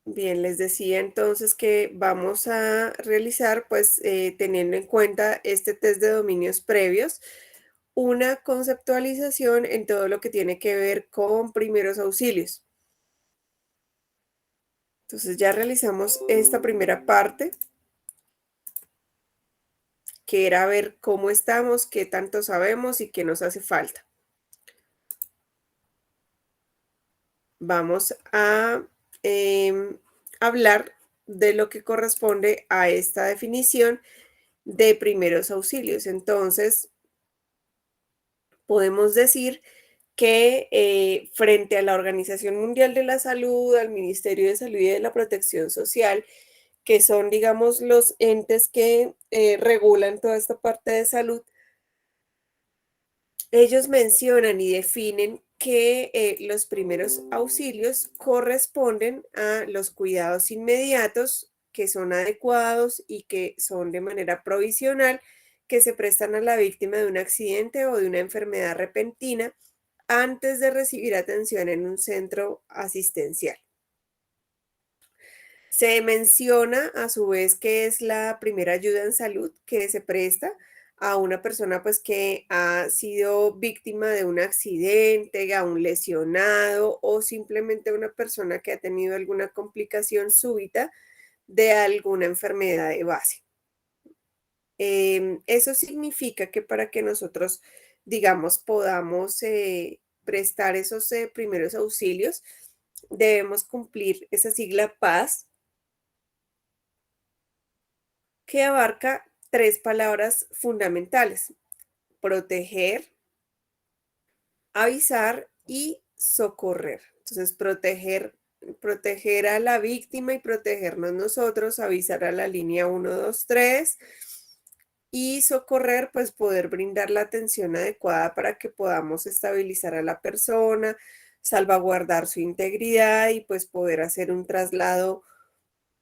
Bien, les decía entonces que vamos a realizar, pues teniendo en cuenta este test de dominios previos, una conceptualización en todo lo que tiene que ver con primeros auxilios. Entonces ya realizamos esta primera parte, que era ver cómo estamos, qué tanto sabemos y qué nos hace falta. Vamos a hablar de lo que corresponde a esta definición de primeros auxilios. Entonces, podemos decir que frente a la Organización Mundial de la Salud, al Ministerio de Salud y de la Protección Social, que son, digamos, los entes que regulan toda esta parte de salud, ellos mencionan y definen que los primeros auxilios corresponden a los cuidados inmediatos que son adecuados y que son de manera provisional, que se prestan a la víctima de un accidente o de una enfermedad repentina antes de recibir atención en un centro asistencial. Se menciona a su vez que es la primera ayuda en salud que se presta a una persona pues que ha sido víctima de un accidente, a un lesionado o simplemente una persona que ha tenido alguna complicación súbita de alguna enfermedad de base. Eso significa que para que nosotros, digamos, podamos prestar esos primeros auxilios, debemos cumplir esa sigla PAS, que abarca 3 palabras fundamentales: proteger, avisar y socorrer. Entonces, proteger a la víctima y protegernos nosotros, avisar a la línea 123 y socorrer, pues poder brindar la atención adecuada para que podamos estabilizar a la persona, salvaguardar su integridad y pues poder hacer un traslado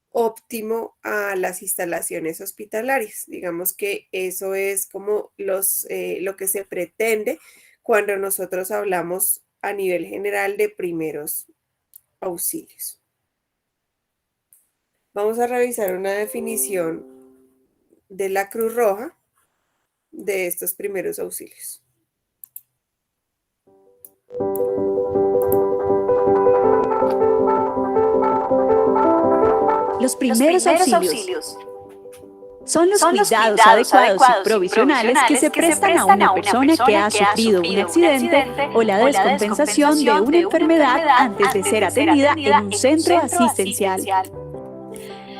óptimo a las instalaciones hospitalarias. Digamos que eso es como lo que se pretende cuando nosotros hablamos a nivel general de primeros auxilios. Vamos a revisar una definición de la Cruz Roja de estos primeros auxilios. Los primeros auxilios son los cuidados adecuados y provisionales que se prestan a una persona que ha sufrido un accidente o la descompensación de una enfermedad antes de ser atendida en un centro asistencial.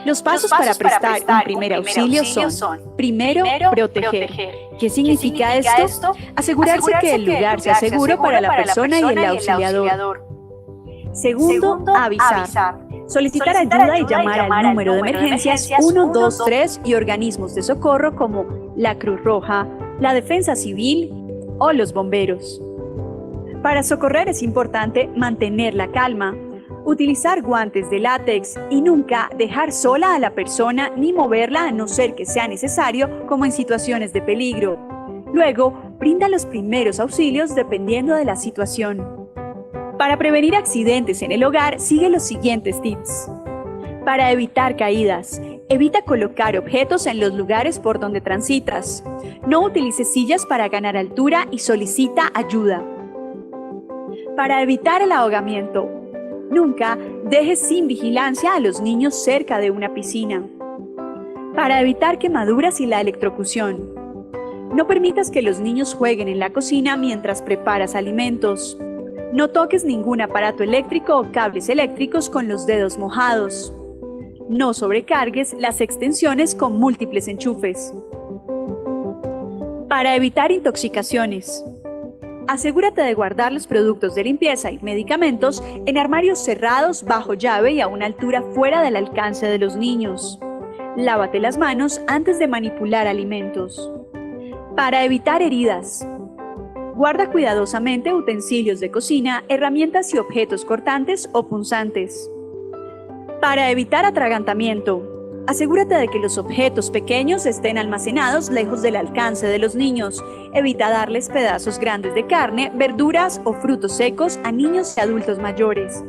Los pasos para prestar un primer auxilio son: primero, proteger. ¿Qué significa esto? Asegurarse que el lugar sea seguro para la persona y el auxiliador. Segundo, avisar. Solicitar ayuda y llamar al número de emergencias 123 y organismos de socorro como la Cruz Roja, la Defensa Civil o los bomberos. Para socorrer es importante mantener la calma, utilizar guantes de látex y nunca dejar sola a la persona ni moverla a no ser que sea necesario, como en situaciones de peligro. Luego, brinda los primeros auxilios dependiendo de la situación. Para prevenir accidentes en el hogar, sigue los siguientes tips. Para evitar caídas, evita colocar objetos en los lugares por donde transitas. No utilices sillas para ganar altura y solicita ayuda. Para evitar el ahogamiento, nunca dejes sin vigilancia a los niños cerca de una piscina. Para evitar quemaduras y la electrocución, no permitas que los niños jueguen en la cocina mientras preparas alimentos. No toques ningún aparato eléctrico o cables eléctricos con los dedos mojados. No sobrecargues las extensiones con múltiples enchufes. Para evitar intoxicaciones, asegúrate de guardar los productos de limpieza y medicamentos en armarios cerrados bajo llave y a una altura fuera del alcance de los niños. Lávate las manos antes de manipular alimentos. Para evitar heridas, guarda cuidadosamente utensilios de cocina, herramientas y objetos cortantes o punzantes. Para evitar atragantamiento, Asegúrate de que los objetos pequeños estén almacenados lejos del alcance de los niños. Evita darles pedazos grandes de carne, verduras o frutos secos a niños y adultos mayores.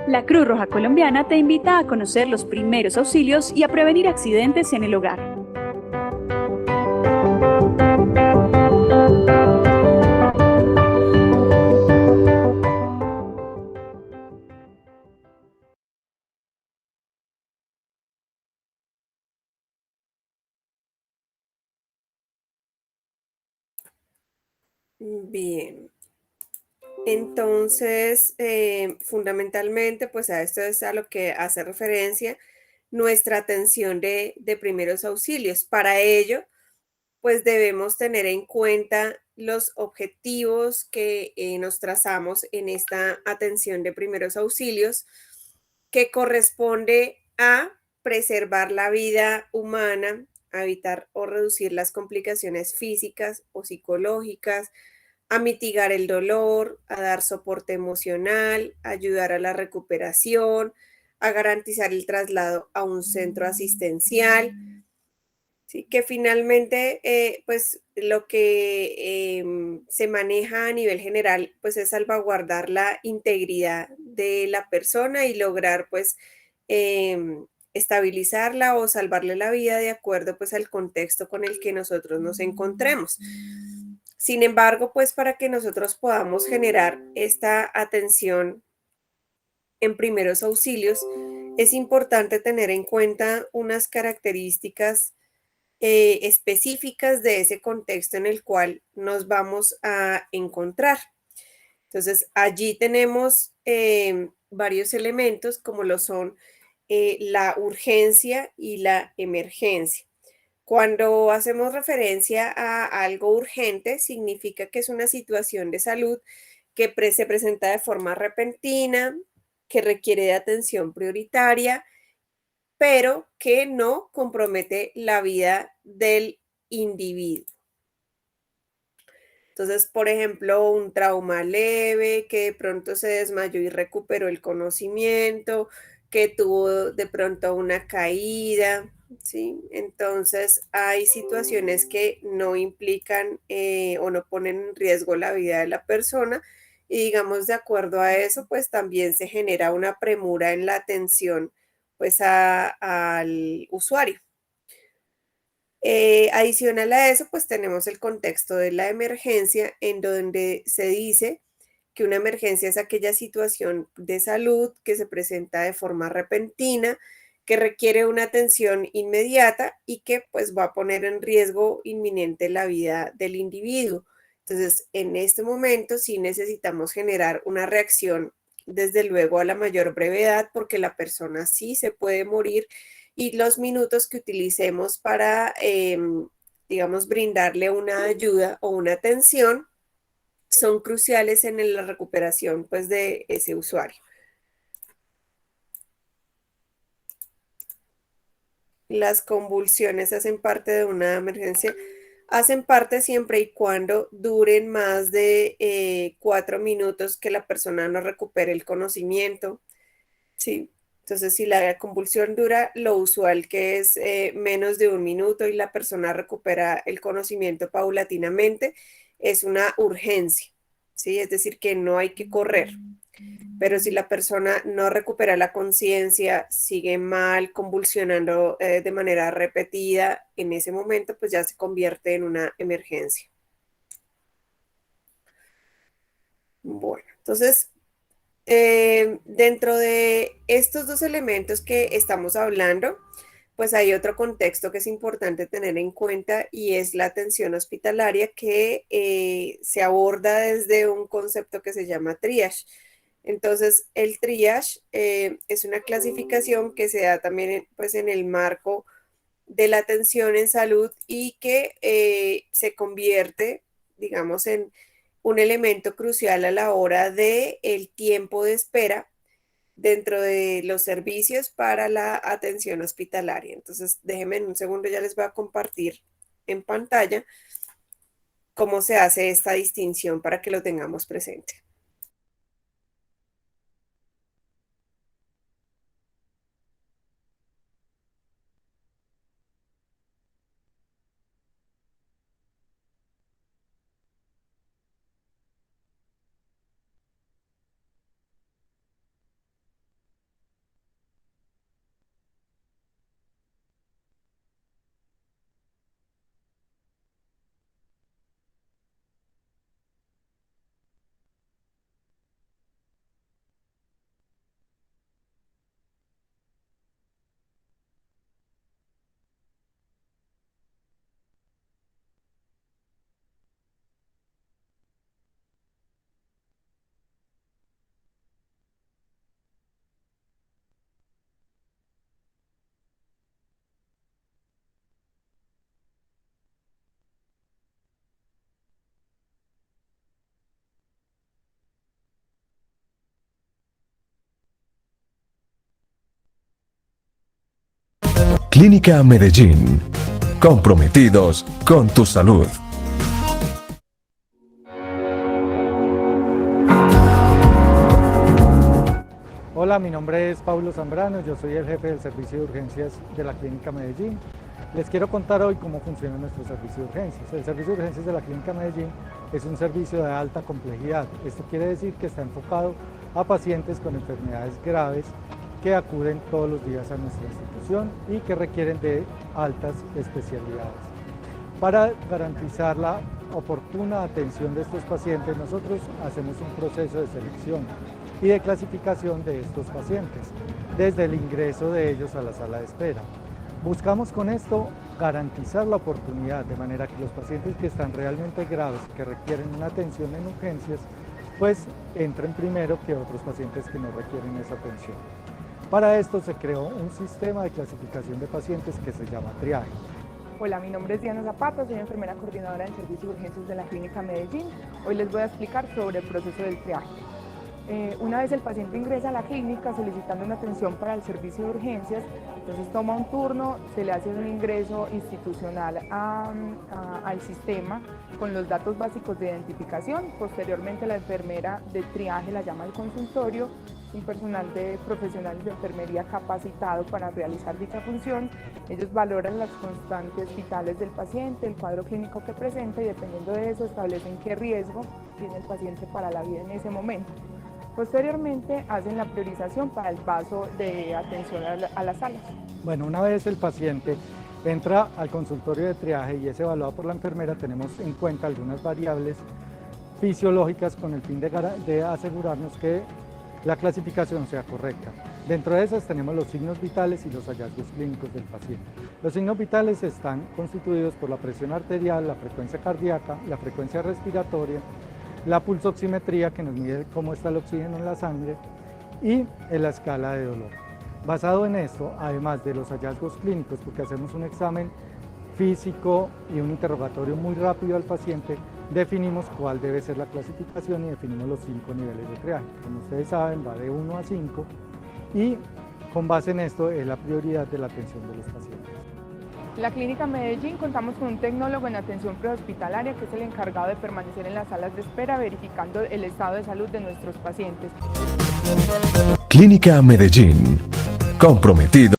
La Cruz Roja Colombiana te invita a conocer los primeros auxilios y a prevenir accidentes en el hogar. Bien. Entonces, fundamentalmente, pues a esto es a lo que hace referencia nuestra atención de primeros auxilios. Para ello, pues debemos tener en cuenta los objetivos que nos trazamos en esta atención de primeros auxilios, que corresponde a preservar la vida humana, a evitar o reducir las complicaciones físicas o psicológicas, a mitigar el dolor, a dar soporte emocional, a ayudar a la recuperación, a garantizar el traslado a un centro asistencial. Sí, que finalmente, pues lo que se maneja a nivel general, pues es salvaguardar la integridad de la persona y lograr, pues, estabilizarla o salvarle la vida de acuerdo, pues, al contexto con el que nosotros nos encontremos. Sin embargo, pues, para que nosotros podamos generar esta atención en primeros auxilios, es importante tener en cuenta unas características específicas de ese contexto en el cual nos vamos a encontrar. Entonces, allí tenemos varios elementos como lo son la urgencia y la emergencia. Cuando hacemos referencia a algo urgente, significa que es una situación de salud que se presenta de forma repentina, que requiere de atención prioritaria, pero que no compromete la vida del individuo. Entonces, por ejemplo, un trauma leve, que de pronto se desmayó y recuperó el conocimiento, que tuvo de pronto una caída, ¿sí? Entonces, hay situaciones que no implican o no ponen en riesgo la vida de la persona y digamos, de acuerdo a eso, pues también se genera una premura en la atención, pues al usuario. Adicional a eso, pues tenemos el contexto de la emergencia, en donde se dice que una emergencia es aquella situación de salud que se presenta de forma repentina, que requiere una atención inmediata y que pues va a poner en riesgo inminente la vida del individuo. Entonces, en este momento sí necesitamos generar una reacción, desde luego a la mayor brevedad, porque la persona sí se puede morir y los minutos que utilicemos para, digamos, brindarle una ayuda o una atención son cruciales en la recuperación, pues, de ese usuario. Las convulsiones hacen parte de una emergencia, hacen parte siempre y cuando duren más de 4 minutos que la persona no recupere el conocimiento. Sí, entonces si la convulsión dura lo usual, que es menos de 1 minuto y la persona recupera el conocimiento paulatinamente, es una urgencia, ¿sí? Es decir, que no hay que correr. Pero si la persona no recupera la conciencia, sigue mal, convulsionando de manera repetida, en ese momento pues ya se convierte en una emergencia. Bueno, entonces dentro de estos dos elementos que estamos hablando, pues hay otro contexto que es importante tener en cuenta y es la atención hospitalaria que se aborda desde un concepto que se llama triage. Entonces, el triage es una clasificación que se da también pues, en el marco de la atención en salud y que se convierte, digamos, en un elemento crucial a la hora de el tiempo de espera dentro de los servicios para la atención hospitalaria. Entonces, déjenme en un segundo, ya les voy a compartir en pantalla cómo se hace esta distinción para que lo tengamos presente. Clínica Medellín. Comprometidos con tu salud. Hola, mi nombre es Pablo Zambrano, yo soy el jefe del servicio de urgencias de la Clínica Medellín. Les quiero contar hoy cómo funciona nuestro servicio de urgencias. El servicio de urgencias de la Clínica Medellín es un servicio de alta complejidad. Esto quiere decir que está enfocado a pacientes con enfermedades graves que acuden todos los días a nuestra institución y que requieren de altas especialidades. Para garantizar la oportuna atención de estos pacientes, nosotros hacemos un proceso de selección y de clasificación de estos pacientes, desde el ingreso de ellos a la sala de espera. Buscamos con esto garantizar la oportunidad, de manera que los pacientes que están realmente graves, que requieren una atención en urgencias, pues entren primero que otros pacientes que no requieren esa atención. Para esto se creó un sistema de clasificación de pacientes que se llama triaje. Hola, mi nombre es Diana Zapata, soy enfermera coordinadora del Servicio de Urgencias de la Clínica Medellín. Hoy les voy a explicar sobre el proceso del triaje. Una vez el paciente ingresa a la clínica solicitando una atención para el servicio de urgencias, entonces toma un turno, se le hace un ingreso institucional al sistema con los datos básicos de identificación. Posteriormente la enfermera de triaje la llama al consultorio, un personal de profesionales de enfermería capacitado para realizar dicha función. Ellos valoran las constantes vitales del paciente, el cuadro clínico que presenta y dependiendo de eso establecen qué riesgo tiene el paciente para la vida en ese momento. Posteriormente hacen la priorización para el paso de atención a las salas. Bueno, una vez el paciente entra al consultorio de triaje y es evaluado por la enfermera, tenemos en cuenta algunas variables fisiológicas con el fin de asegurarnos que la clasificación sea correcta. Dentro de esas tenemos los signos vitales y los hallazgos clínicos del paciente. Los signos vitales están constituidos por la presión arterial, la frecuencia cardíaca, la frecuencia respiratoria, la pulsoximetría, que nos mide cómo está el oxígeno en la sangre, y en la escala de dolor. Basado en esto, además de los hallazgos clínicos, porque hacemos un examen físico y un interrogatorio muy rápido al paciente, definimos cuál debe ser la clasificación y definimos los 5 niveles de triaje. Como ustedes saben, va de 1 a 5 y con base en esto es la prioridad de la atención de los pacientes. En la Clínica Medellín contamos con un tecnólogo en atención prehospitalaria que es el encargado de permanecer en las salas de espera verificando el estado de salud de nuestros pacientes. Clínica Medellín. Comprometido.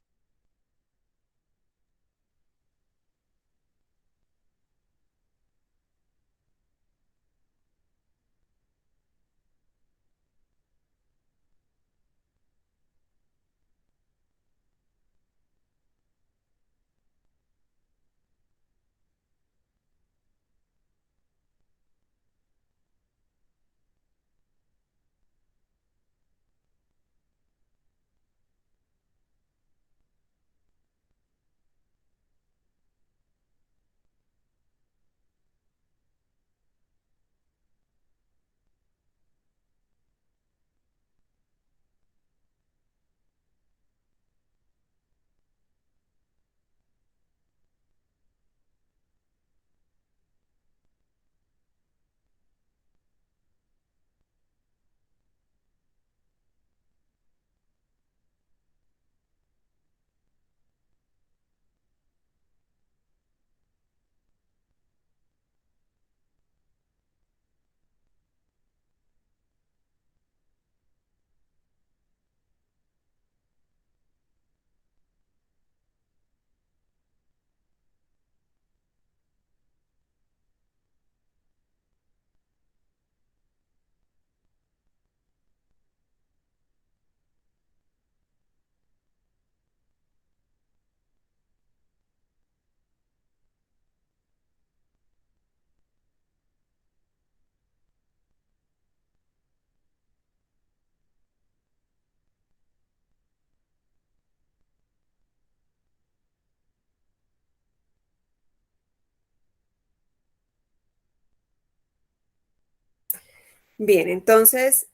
Bien, entonces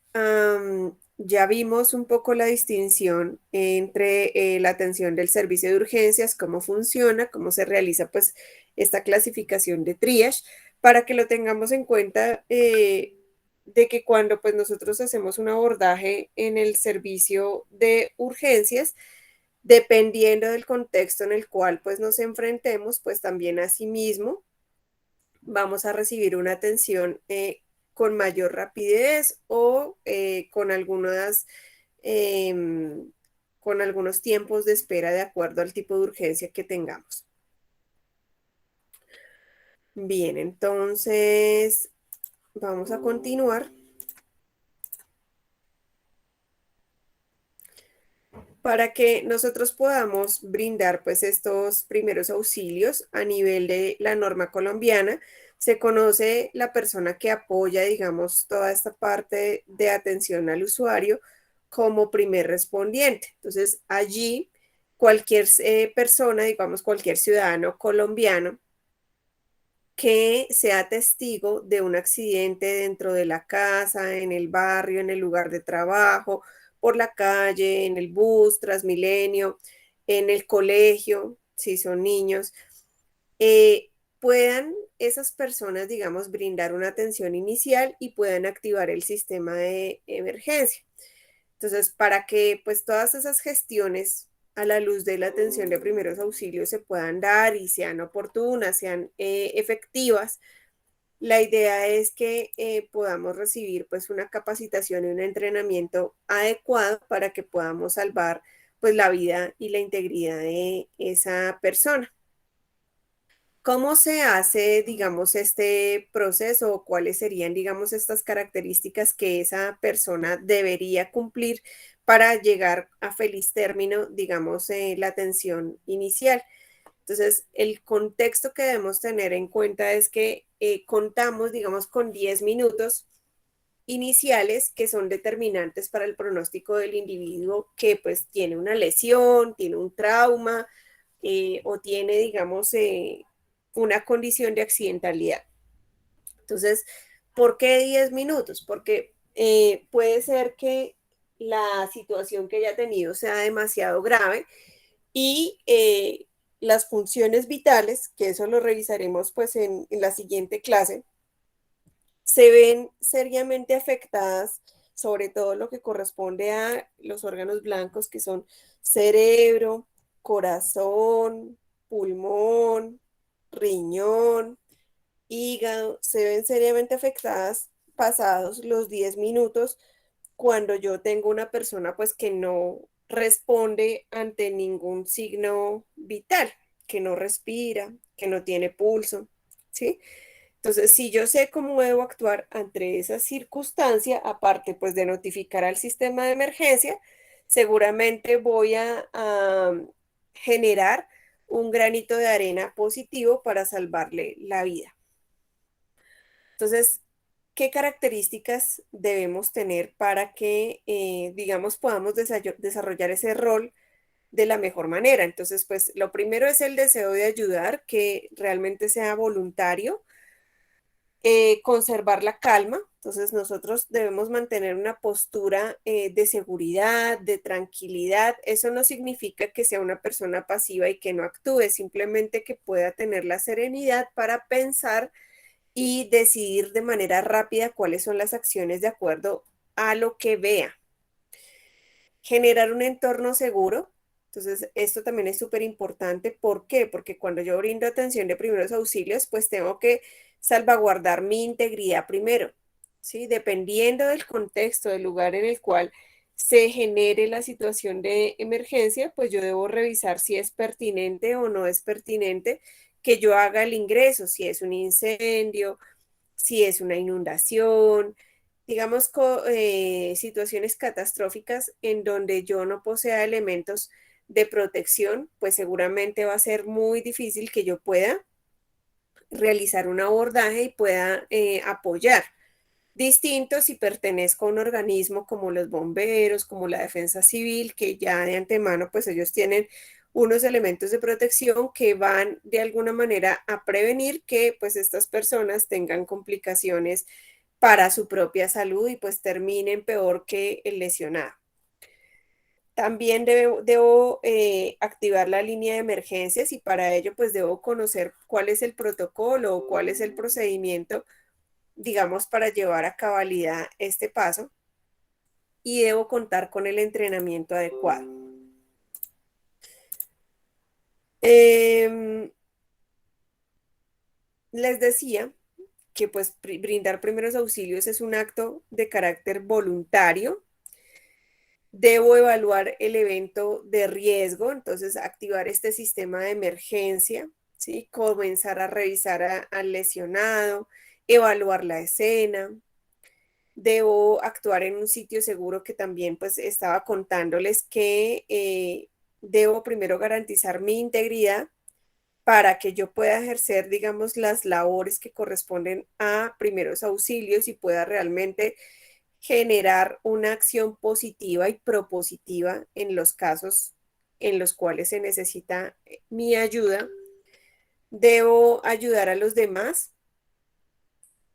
ya vimos un poco la distinción entre la atención del servicio de urgencias, cómo funciona, cómo se realiza pues esta clasificación de triage, para que lo tengamos en cuenta de que cuando pues nosotros hacemos un abordaje en el servicio de urgencias, Dependiendo del contexto en el cual pues nos enfrentemos, pues también asimismo vamos a recibir una atención con mayor rapidez o con algunos tiempos de espera de acuerdo al tipo de urgencia que tengamos. Bien, entonces vamos a continuar. Para que nosotros podamos brindar pues estos primeros auxilios a nivel de la norma colombiana, se conoce la persona que apoya, digamos, toda esta parte de atención al usuario como primer respondiente. Entonces, allí cualquier persona, digamos, cualquier ciudadano colombiano que sea testigo de un accidente dentro de la casa, en el barrio, en el lugar de trabajo, por la calle, en el bus, Transmilenio, en el colegio, si son niños, puedan esas personas, digamos, brindar una atención inicial y puedan activar el sistema de emergencia. Entonces, para que pues todas esas gestiones a la luz de la atención de primeros auxilios se puedan dar y sean oportunas, sean efectivas, la idea es que podamos recibir pues una capacitación y un entrenamiento adecuado para que podamos salvar pues la vida y la integridad de esa persona. ¿Cómo se hace, digamos, este proceso o cuáles serían, digamos, estas características que esa persona debería cumplir para llegar a feliz término, digamos, la atención inicial? Entonces, el contexto que debemos tener en cuenta es que contamos, digamos, con 10 minutos iniciales que son determinantes para el pronóstico del individuo que pues tiene una lesión, tiene un trauma o tiene, digamos, una condición de accidentalidad. Entonces, ¿por qué 10 minutos? Porque puede ser que la situación que haya tenido sea demasiado grave y las funciones vitales, que eso lo revisaremos pues en la siguiente clase, se ven seriamente afectadas, sobre todo lo que corresponde a los órganos blancos, que son cerebro, corazón, pulmón, riñón, hígado, se ven seriamente afectadas pasados los 10 minutos cuando yo tengo una persona pues que no responde ante ningún signo vital, que no respira, que no tiene pulso, ¿sí? Entonces, si yo sé cómo debo actuar ante esa circunstancia, aparte pues de notificar al sistema de emergencia, seguramente voy a generar un granito de arena positivo para salvarle la vida. Entonces, ¿qué características debemos tener para que, digamos, podamos desarrollar ese rol de la mejor manera? Entonces, pues lo primero es el deseo de ayudar, que realmente sea voluntario, conservar la calma. Entonces, nosotros debemos mantener una postura de seguridad, de tranquilidad. Eso no significa que sea una persona pasiva y que no actúe, simplemente que pueda tener la serenidad para pensar y decidir de manera rápida cuáles son las acciones de acuerdo a lo que vea. Generar un entorno seguro. Entonces, esto también es súper importante. ¿Por qué? Porque cuando yo brindo atención de primeros auxilios, pues tengo que salvaguardar mi integridad primero, ¿sí? Dependiendo del contexto, del lugar en el cual se genere la situación de emergencia, pues yo debo revisar si es pertinente o no es pertinente que yo haga el ingreso, si es un incendio, si es una inundación, digamos, situaciones catastróficas en donde yo no posea elementos de protección, pues seguramente va a ser muy difícil que yo pueda realizar un abordaje y pueda apoyar. Distinto si pertenezco a un organismo como los bomberos, como la defensa civil, que ya de antemano, pues ellos tienen unos elementos de protección que van de alguna manera a prevenir que pues estas personas tengan complicaciones para su propia salud y pues terminen peor que el lesionado. También debo activar la línea de emergencias y para ello pues debo conocer cuál es el protocolo o cuál es el procedimiento, digamos, para llevar a cabalidad este paso y debo contar con el entrenamiento adecuado. Les decía que pues brindar primeros auxilios es un acto de carácter voluntario. Debo evaluar el evento de riesgo, entonces activar este sistema de emergencia, ¿sí? Comenzar a revisar al lesionado, evaluar la escena. Debo actuar en un sitio seguro, que también pues estaba contándoles que debo primero garantizar mi integridad para que yo pueda ejercer, digamos, las labores que corresponden a primeros auxilios y pueda realmente generar una acción positiva y propositiva en los casos en los cuales se necesita mi ayuda. Debo ayudar a los demás.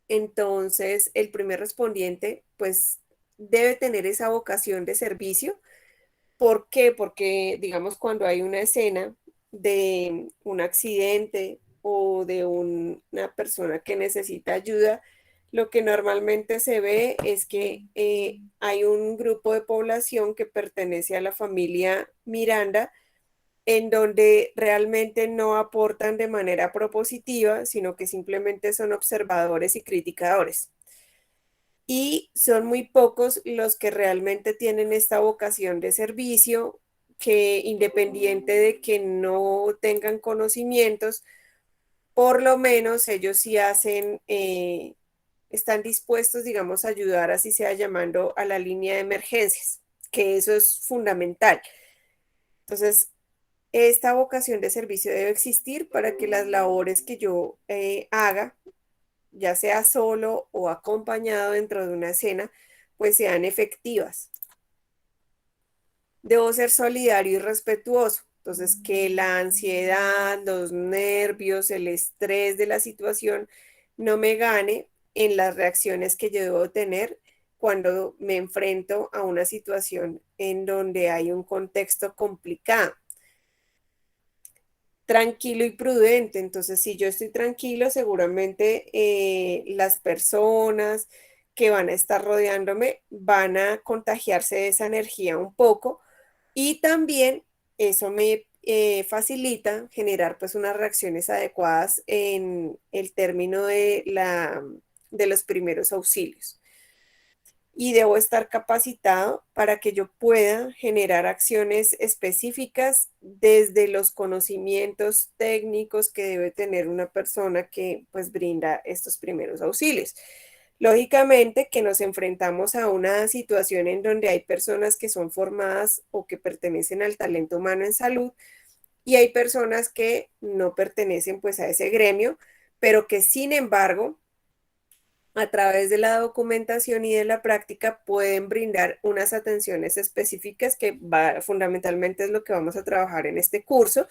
Entonces, el primer respondiente, pues, debe tener esa vocación de servicio. ¿Por qué? Porque, digamos, cuando hay una escena de un accidente o de una persona que necesita ayuda, lo que normalmente se ve es que hay un grupo de población que pertenece a la familia Miranda, en donde realmente no aportan de manera propositiva, sino que simplemente son observadores y criticadores. Y son muy pocos los que realmente tienen esta vocación de servicio, que independiente de que no tengan conocimientos, por lo menos ellos sí hacen, están dispuestos, digamos, a ayudar, así sea llamando a la línea de emergencias, que eso es fundamental. Entonces, esta vocación de servicio debe existir para que las labores que yo haga, ya sea solo o acompañado dentro de una escena, pues sean efectivas. Debo ser solidario y respetuoso. Entonces, que la ansiedad, los nervios, el estrés de la situación no me gane en las reacciones que yo debo tener cuando me enfrento a una situación en donde hay un contexto complicado. Tranquilo y prudente. Entonces, si yo estoy tranquilo, seguramente las personas que van a estar rodeándome van a contagiarse de esa energía un poco, y también eso me facilita generar pues unas reacciones adecuadas en el término de los primeros auxilios. Y debo estar capacitado para que yo pueda generar acciones específicas desde los conocimientos técnicos que debe tener una persona que pues brinda estos primeros auxilios. Lógicamente que nos enfrentamos a una situación en donde hay personas que son formadas o que pertenecen al talento humano en salud, y hay personas que no pertenecen pues a ese gremio, pero que sin embargo a través de la documentación y de la práctica pueden brindar unas atenciones específicas, que fundamentalmente es lo que vamos a trabajar en este curso,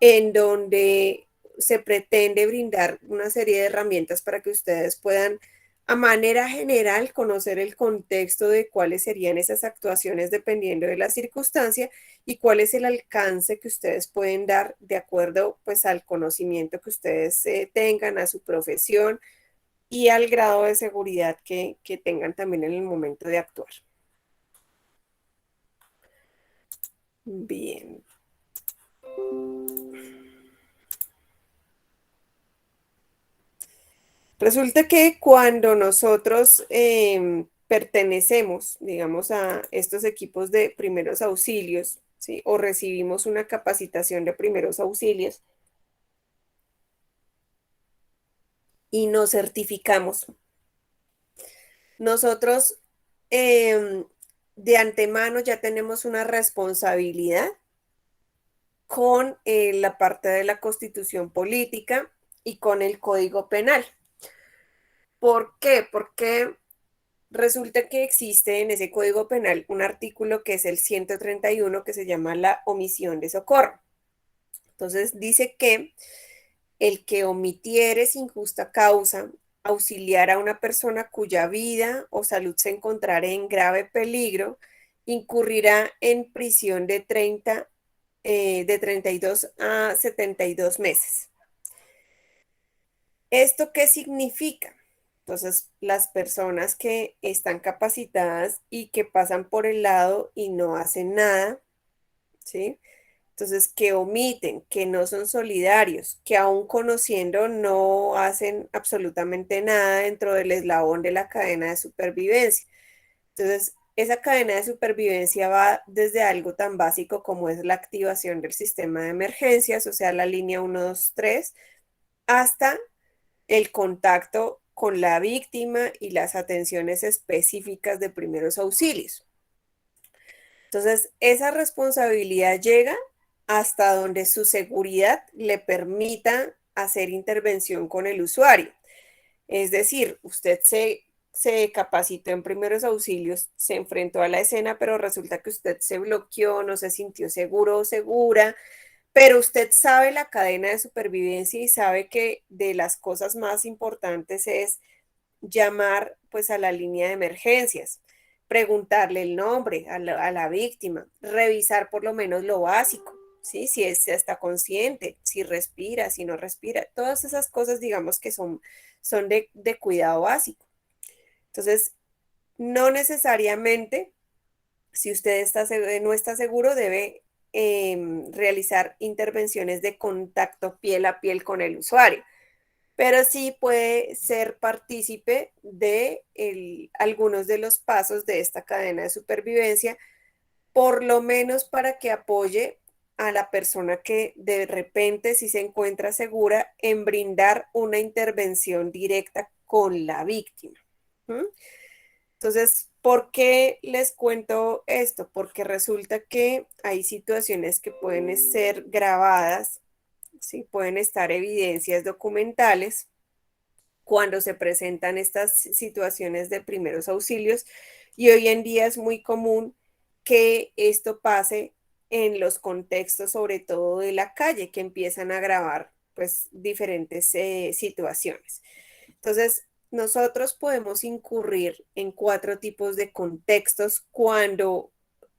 en donde se pretende brindar una serie de herramientas para que ustedes puedan, a manera general, conocer el contexto de cuáles serían esas actuaciones dependiendo de la circunstancia y cuál es el alcance que ustedes pueden dar de acuerdo pues al conocimiento que ustedes tengan, a su profesión y al grado de seguridad que tengan también en el momento de actuar. Bien. Resulta que cuando nosotros pertenecemos, digamos, a estos equipos de primeros auxilios, ¿sí? O recibimos una capacitación de primeros auxilios y nos certificamos, nosotros de antemano ya tenemos una responsabilidad con la parte de la Constitución Política y con el Código Penal. ¿Por qué? Porque resulta que existe en ese Código Penal un artículo que es el 131, que se llama la omisión de socorro. Entonces dice que el que omitiere sin justa causa auxiliar a una persona cuya vida o salud se encontrare en grave peligro, incurrirá en prisión de 32 a 72 meses. ¿Esto qué significa? Entonces, las personas que están capacitadas y que pasan por el lado y no hacen nada, ¿sí? Entonces, que omiten, que no son solidarios, que aún conociendo no hacen absolutamente nada dentro del eslabón de la cadena de supervivencia. Entonces, esa cadena de supervivencia va desde algo tan básico como es la activación del sistema de emergencias, o sea, la línea 123, hasta el contacto con la víctima y las atenciones específicas de primeros auxilios. Entonces, esa responsabilidad llega hasta donde su seguridad le permita hacer intervención con el usuario. Es decir, usted se capacitó en primeros auxilios, se enfrentó a la escena, pero resulta que usted se bloqueó, no se sintió seguro o segura, pero usted sabe la cadena de supervivencia y sabe que de las cosas más importantes es llamar pues a la línea de emergencias, preguntarle el nombre a la víctima, revisar por lo menos lo básico, ¿sí? Si está consciente, si respira, si no respira, todas esas cosas digamos que son de cuidado básico. Entonces, no necesariamente, si usted no está seguro, debe realizar intervenciones de contacto piel a piel con el usuario, pero sí puede ser partícipe de algunos de los pasos de esta cadena de supervivencia, por lo menos para que apoye a la persona que de repente sí se encuentra segura en brindar una intervención directa con la víctima. ¿Mm? Entonces, ¿por qué les cuento esto? Porque resulta que hay situaciones que pueden ser grabadas, ¿sí? Pueden estar evidencias documentales cuando se presentan estas situaciones de primeros auxilios, y hoy en día es muy común que esto pase en los contextos, sobre todo de la calle, que empiezan a grabar pues diferentes situaciones. Entonces, nosotros podemos incurrir en 4 tipos de contextos cuando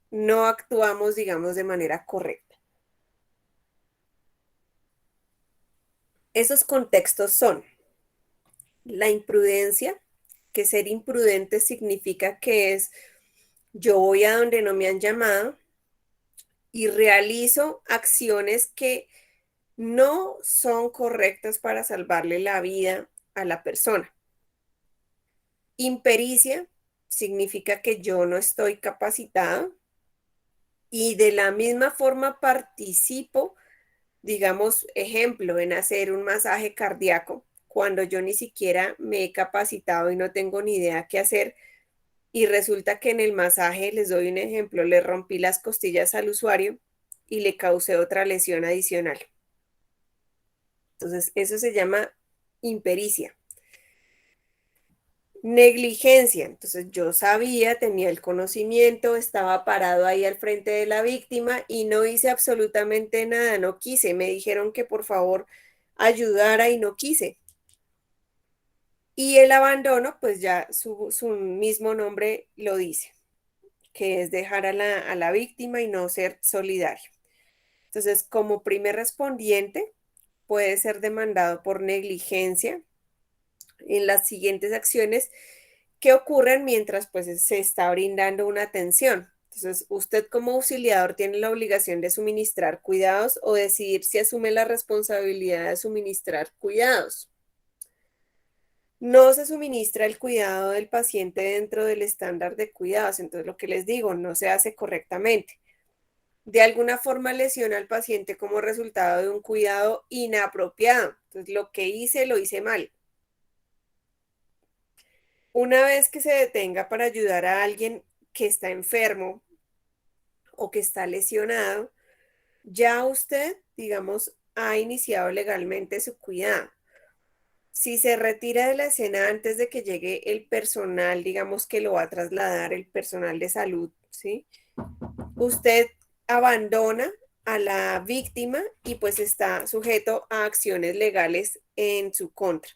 no actuamos, digamos, de manera correcta. Esos contextos son la imprudencia, que ser imprudente significa que es yo voy a donde no me han llamado y realizo acciones que no son correctas para salvarle la vida a la persona. Impericia significa que yo no estoy capacitado y de la misma forma participo, digamos, ejemplo, en hacer un masaje cardíaco cuando yo ni siquiera me he capacitado y no tengo ni idea qué hacer. Y resulta que en el masaje, les doy un ejemplo, le rompí las costillas al usuario y le causé otra lesión adicional. Entonces, eso se llama impericia. Negligencia. Entonces, yo sabía, tenía el conocimiento, estaba parado ahí al frente de la víctima y no hice absolutamente nada, no quise. Me dijeron que por favor ayudara y no quise. Y el abandono, pues ya su mismo nombre lo dice, que es dejar a la víctima y no ser solidario. Entonces, como primer respondiente, puede ser demandado por negligencia en las siguientes acciones que ocurren mientras pues se está brindando una atención. Entonces, usted como auxiliador tiene la obligación de suministrar cuidados o decidir si asume la responsabilidad de suministrar cuidados. No se suministra el cuidado del paciente dentro del estándar de cuidados, entonces lo que les digo, no se hace correctamente. De alguna forma lesiona al paciente como resultado de un cuidado inapropiado. Entonces, lo que hice, lo hice mal. Una vez que se detenga para ayudar a alguien que está enfermo o que está lesionado, ya usted, digamos, ha iniciado legalmente su cuidado. Si se retira de la escena antes de que llegue el personal, digamos que lo va a trasladar el personal de salud, ¿sí? Usted abandona a la víctima y pues está sujeto a acciones legales en su contra.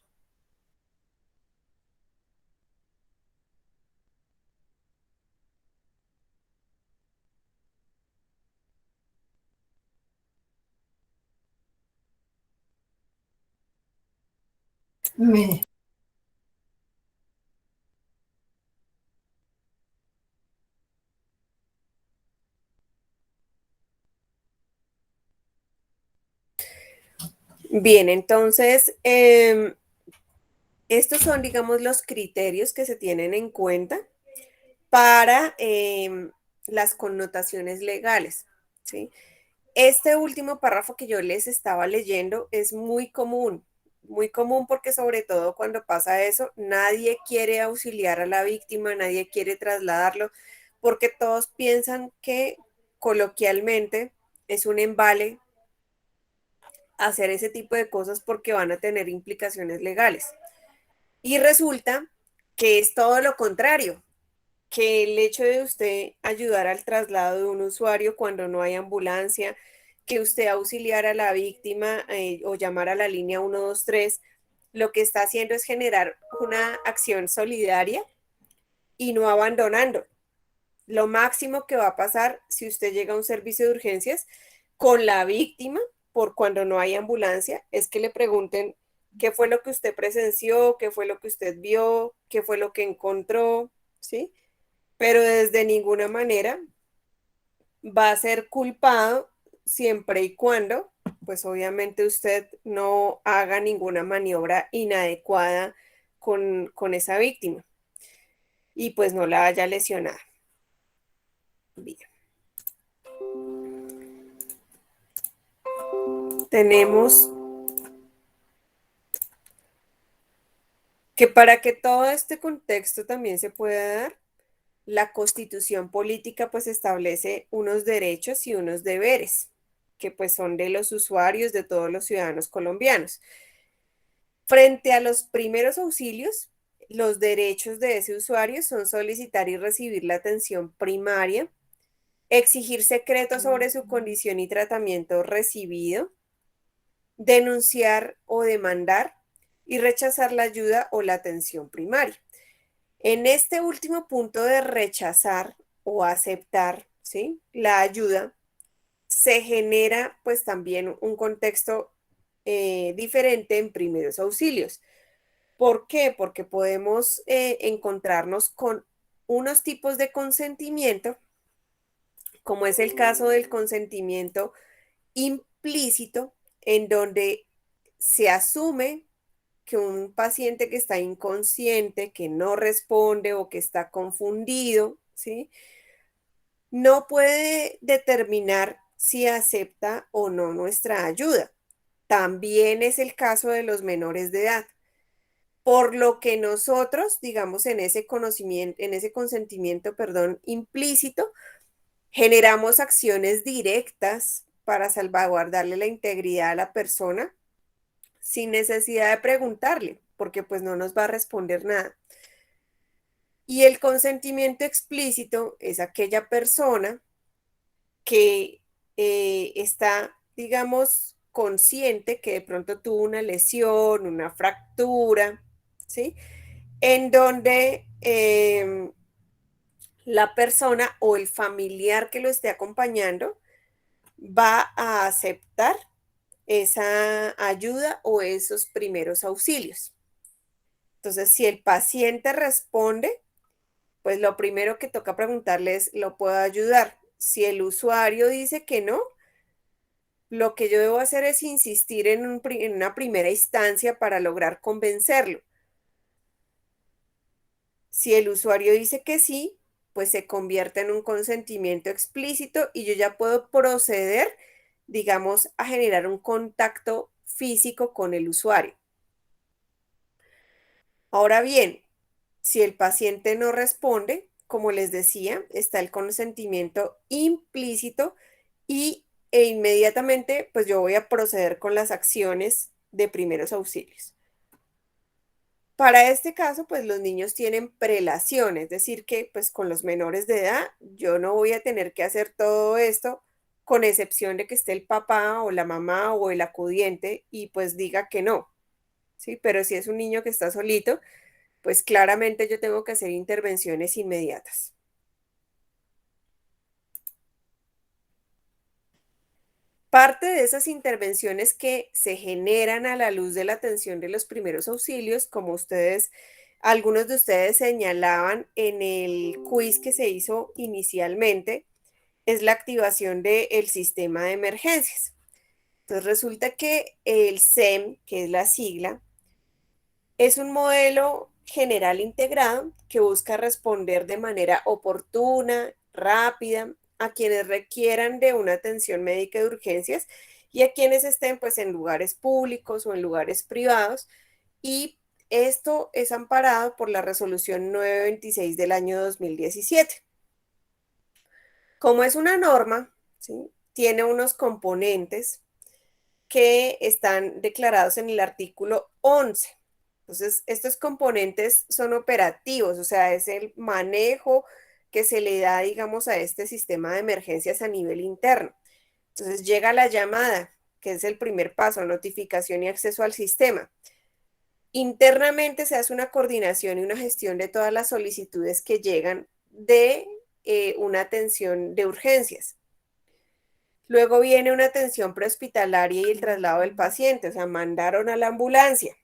Me- Bien, entonces, estos son, digamos, los criterios que se tienen en cuenta para las connotaciones legales, ¿sí? Este último párrafo que yo les estaba leyendo es muy común porque sobre todo cuando pasa eso, nadie quiere auxiliar a la víctima, nadie quiere trasladarlo, porque todos piensan que coloquialmente es un embale hacer ese tipo de cosas porque van a tener implicaciones legales. Y resulta que es todo lo contrario, que el hecho de usted ayudar al traslado de un usuario cuando no hay ambulancia, que usted auxiliar a la víctima o llamar a la línea 123, lo que está haciendo es generar una acción solidaria y no abandonando. Lo máximo que va a pasar si usted llega a un servicio de urgencias con la víctima por cuando no hay ambulancia es que le pregunten qué fue lo que usted presenció, qué fue lo que usted vio, qué fue lo que encontró, ¿sí? Pero desde ninguna manera va a ser culpado siempre y cuando, pues obviamente usted no haga ninguna maniobra inadecuada con esa víctima y pues no la haya lesionado. Bien. Tenemos que para que todo este contexto también se pueda dar, la Constitución política pues establece unos derechos y unos deberes que pues son de los usuarios, de todos los ciudadanos colombianos. Frente a los primeros auxilios, los derechos de ese usuario son solicitar y recibir la atención primaria, exigir secreto sobre su condición y tratamiento recibido, denunciar o demandar y rechazar la ayuda o la atención primaria. En este último punto de rechazar o aceptar, ¿sí?, la ayuda, se genera pues también un contexto diferente en primeros auxilios. ¿Por qué? Porque podemos encontrarnos con unos tipos de consentimiento, como es el caso del consentimiento implícito, en donde se asume que un paciente que está inconsciente, que no responde o que está confundido, ¿sí?, no puede determinar si acepta o no nuestra ayuda. También es el caso de los menores de edad. Por lo que nosotros, digamos, en ese conocimiento, en ese consentimiento, perdón, implícito, generamos acciones directas para salvaguardarle la integridad a la persona sin necesidad de preguntarle, porque pues no nos va a responder nada. Y el consentimiento explícito es aquella persona que está, digamos, consciente que de pronto tuvo una lesión, una fractura, ¿sí?, en donde la persona o el familiar que lo esté acompañando va a aceptar esa ayuda o esos primeros auxilios. Entonces, si el paciente responde, pues lo primero que toca preguntarle es, ¿lo puedo ayudar? Si el usuario dice que no, lo que yo debo hacer es insistir en una primera instancia para lograr convencerlo. Si el usuario dice que sí, pues se convierte en un consentimiento explícito y yo ya puedo proceder, digamos, a generar un contacto físico con el usuario. Ahora bien, si el paciente no responde, como les decía, está el consentimiento implícito e inmediatamente pues yo voy a proceder con las acciones de primeros auxilios. Para este caso, pues los niños tienen prelación, es decir, que pues con los menores de edad yo no voy a tener que hacer todo esto con excepción de que esté el papá o la mamá o el acudiente y pues diga que no, ¿sí? Pero si es un niño que está solito, pues claramente yo tengo que hacer intervenciones inmediatas. Parte de esas intervenciones que se generan a la luz de la atención de los primeros auxilios, como algunos de ustedes señalaban en el quiz que se hizo inicialmente, es la activación del sistema de emergencias. Entonces resulta que el SEM, que es la sigla, es un modelo general integrado que busca responder de manera oportuna, rápida, a quienes requieran de una atención médica de urgencias y a quienes estén pues en lugares públicos o en lugares privados, y esto es amparado por la resolución 926 del año 2017. Como es una norma, ¿sí?, tiene unos componentes que están declarados en el artículo 11. Entonces, estos componentes son operativos, o sea, es el manejo que se le da, digamos, a este sistema de emergencias a nivel interno. Entonces, llega la llamada, que es el primer paso, notificación y acceso al sistema. Internamente se hace una coordinación y una gestión de todas las solicitudes que llegan de una atención de urgencias. Luego viene una atención prehospitalaria y el traslado del paciente, o sea, mandaron a la ambulancia.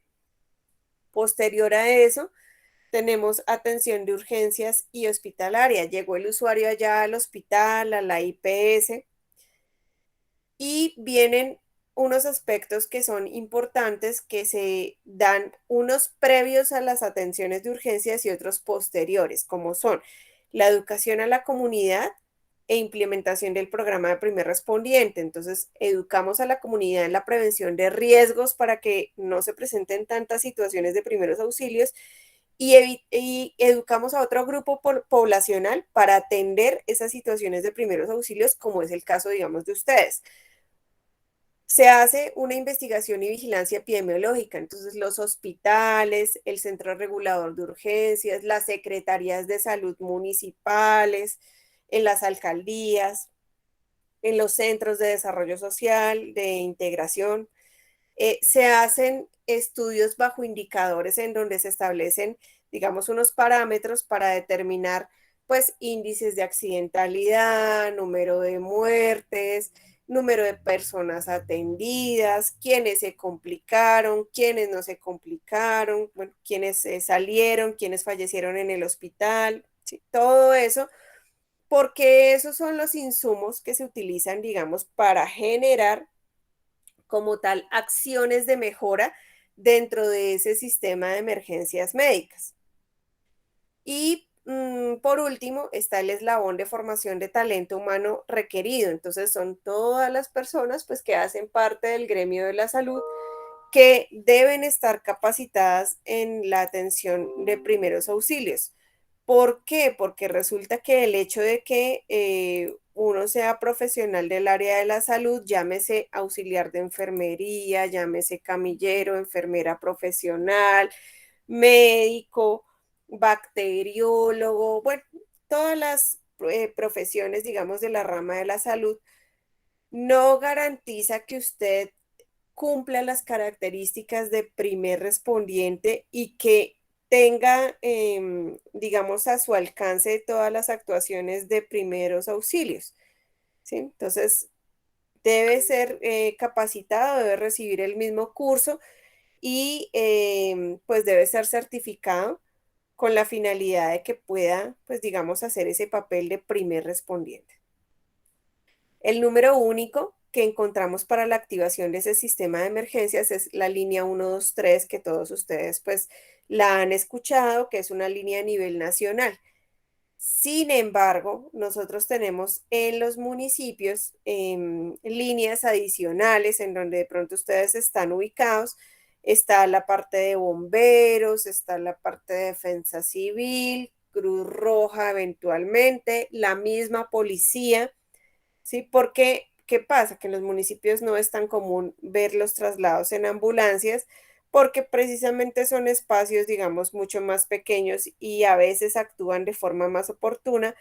Posterior a eso, tenemos atención de urgencias y hospitalaria. Llegó el usuario allá al hospital, a la IPS, y vienen unos aspectos que son importantes, que se dan unos previos a las atenciones de urgencias y otros posteriores, como son la educación a la comunidad e implementación del programa de primer respondiente. Entonces, educamos a la comunidad en la prevención de riesgos para que no se presenten tantas situaciones de primeros auxilios, y educamos a otro grupo poblacional para atender esas situaciones de primeros auxilios, como es el caso, digamos, de ustedes. Se hace una investigación y vigilancia epidemiológica, entonces los hospitales, el Centro Regulador de Urgencias, las secretarías de salud municipales, en las alcaldías, en los centros de desarrollo social, de integración, se hacen estudios bajo indicadores en donde se establecen, digamos, unos parámetros para determinar, pues, índices de accidentalidad, número de muertes, número de personas atendidas, quiénes se complicaron, quiénes no se complicaron, bueno, quiénes salieron, quiénes fallecieron en el hospital, ¿sí? Todo eso, porque esos son los insumos que se utilizan, digamos, para generar como tal acciones de mejora dentro de ese sistema de emergencias médicas. Y por último, está el eslabón de formación de talento humano requerido. Entonces, son todas las personas, pues, que hacen parte del gremio de la salud, que deben estar capacitadas en la atención de primeros auxilios. ¿Por qué? Porque resulta que el hecho de que uno sea profesional del área de la salud, llámese auxiliar de enfermería, llámese camillero, enfermera profesional, médico, bacteriólogo, bueno, todas las profesiones, digamos, de la rama de la salud, no garantiza que usted cumpla las características de primer respondiente y que tenga, digamos, a su alcance todas las actuaciones de primeros auxilios, ¿sí? Entonces, debe ser capacitado, debe recibir el mismo curso y pues debe ser certificado con la finalidad de que pueda, pues, digamos, hacer ese papel de primer respondiente. El número único que encontramos para la activación de ese sistema de emergencias es la línea 123, que todos ustedes pues la han escuchado, que es una línea a nivel nacional. Sin embargo, nosotros tenemos en los municipios líneas adicionales en donde de pronto ustedes están ubicados. Está la parte de bomberos, está la parte de defensa civil, Cruz Roja eventualmente, la misma policía, ¿sí? Porque, ¿qué pasa? Que en los municipios no es tan común ver los traslados en ambulancias, porque precisamente son espacios, digamos, mucho más pequeños y a veces actúan de forma más oportuna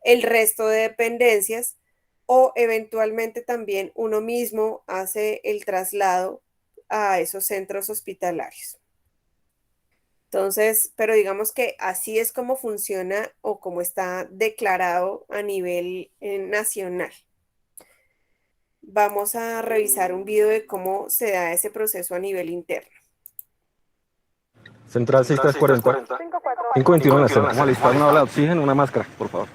el resto de dependencias, o eventualmente también uno mismo hace el traslado a esos centros hospitalarios. Entonces, pero digamos que así es como funciona o como está declarado a nivel nacional. Vamos a revisar un video de cómo se da ese proceso a nivel interno. Central 6340. 521 en la escena. Vamos a listar una bala de oxígeno, una máscara, por favor.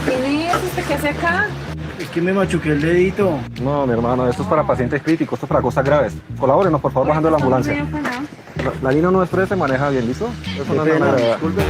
¿Qué es usted? ¿Qué hace acá? Es que me machuqué el dedito. No, mi hermano, esto es para pacientes críticos, esto es para cosas graves. Colabórenos, por favor, bajando la ambulancia. La línea 123 se maneja bien, ¿listo? Eso no es Qué pena, nada. disculpe.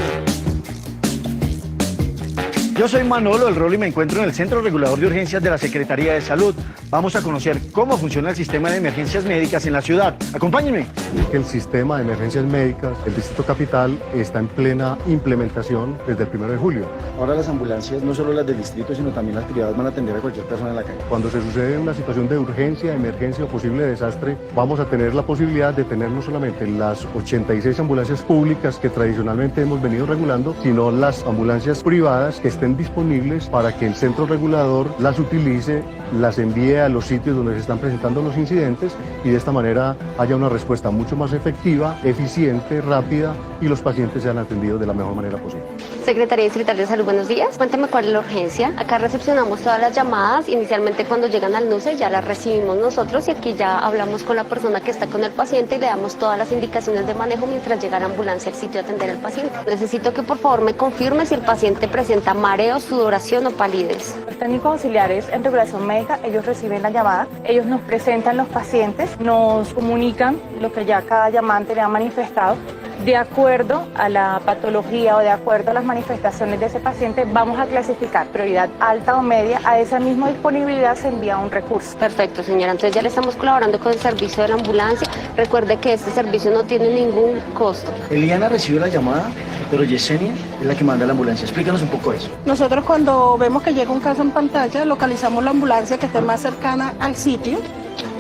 Yo soy Manolo del Rol y me encuentro en el Centro Regulador de Urgencias de la Secretaría de Salud. Vamos a conocer cómo funciona el sistema de emergencias médicas en la ciudad. Acompáñenme. El sistema de emergencias médicas del Distrito Capital está en plena implementación desde el 1 de julio. Ahora las ambulancias, no solo las del distrito, sino también las privadas, van a atender a cualquier persona en la calle. Cuando se sucede una situación de urgencia, emergencia o posible desastre, vamos a tener la posibilidad de tener no solamente las 86 ambulancias públicas que tradicionalmente hemos venido regulando, sino las ambulancias privadas que estén disponibles para que el centro regulador las utilice, las envíe a los sitios donde se están presentando los incidentes y de esta manera haya una respuesta mucho más efectiva, eficiente, rápida y los pacientes sean atendidos de la mejor manera posible. Secretaría Distrital de Salud, buenos días. Cuénteme cuál es la urgencia. Acá recepcionamos todas las llamadas. Inicialmente cuando llegan al NUCE ya las recibimos nosotros y aquí ya hablamos con la persona que está con el paciente y le damos todas las indicaciones de manejo mientras llega la ambulancia al sitio a atender al paciente. Necesito que por favor me confirme si el paciente presenta mareo, sudoración o palidez. Los técnicos auxiliares en regulación médica, ellos reciben la llamada, ellos nos presentan los pacientes, nos comunican lo que ya cada llamante le ha manifestado. De acuerdo a la patología o de acuerdo a las manifestaciones de ese paciente, vamos a clasificar prioridad alta o media. A esa misma disponibilidad se envía un recurso. Perfecto, señora. Entonces ya le estamos colaborando con el servicio de la ambulancia. Recuerde que este servicio no tiene ningún costo. Eliana recibe la llamada, pero Yesenia es la que manda la ambulancia. Explícanos un poco eso. Nosotros cuando vemos que llega un caso en pantalla, localizamos la ambulancia que esté más cercana al sitio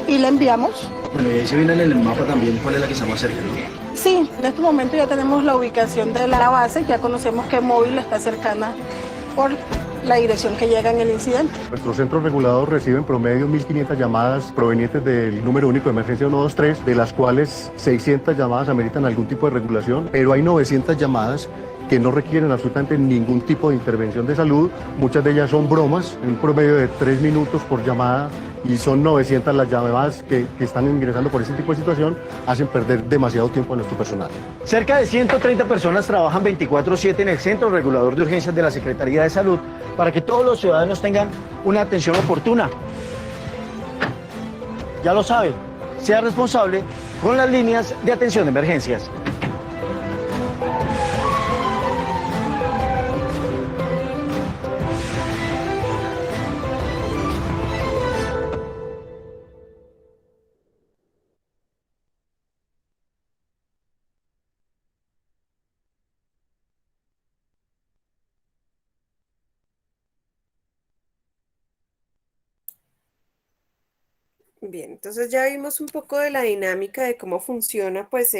y la enviamos. Bueno, y ahí se viene en el mapa también cuál es la que está más cerca, ¿no? Sí, en este momento ya tenemos la ubicación de la base, ya conocemos qué móvil está cercana por la dirección que llega en el incidente. Nuestros centros regulados reciben promedio 1.500 llamadas provenientes del número único de emergencia 123, de las cuales 600 llamadas ameritan algún tipo de regulación, pero hay 900 llamadas que no requieren absolutamente ningún tipo de intervención de salud. Muchas de ellas son bromas, en un promedio de 3 minutos por llamada, y son 900 las llamadas que están ingresando por ese tipo de situación, hacen perder demasiado tiempo a nuestro personal. Cerca de 130 personas trabajan 24/7 en el Centro Regulador de Urgencias de la Secretaría de Salud para que todos los ciudadanos tengan una atención oportuna. Ya lo sabe, sea responsable con las líneas de atención de emergencias. Bien, entonces ya vimos un poco de la dinámica de cómo funciona pues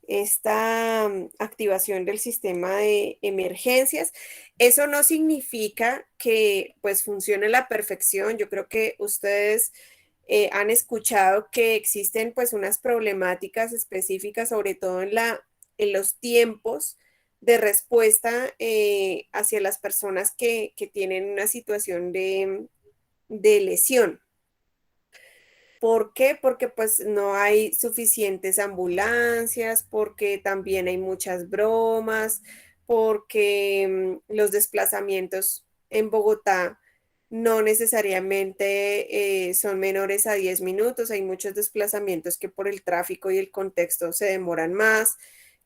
esta activación del sistema de emergencias. Eso no significa que pues funcione a la perfección. Yo creo que ustedes han escuchado que existen pues unas problemáticas específicas, sobre todo en los tiempos de respuesta hacia las personas que tienen una situación de lesión. ¿Por qué? Porque pues no hay suficientes ambulancias, porque también hay muchas bromas, porque los desplazamientos en Bogotá no necesariamente son menores a 10 minutos. Hay muchos desplazamientos que por el tráfico y el contexto se demoran más.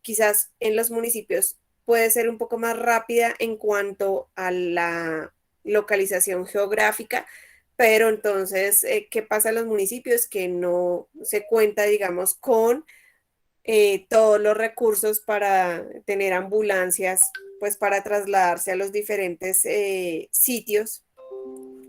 Quizás en los municipios puede ser un poco más rápida en cuanto a la localización geográfica, pero entonces, ¿qué pasa en los municipios? Que no se cuenta, digamos, con todos los recursos para tener ambulancias, pues para trasladarse a los diferentes sitios.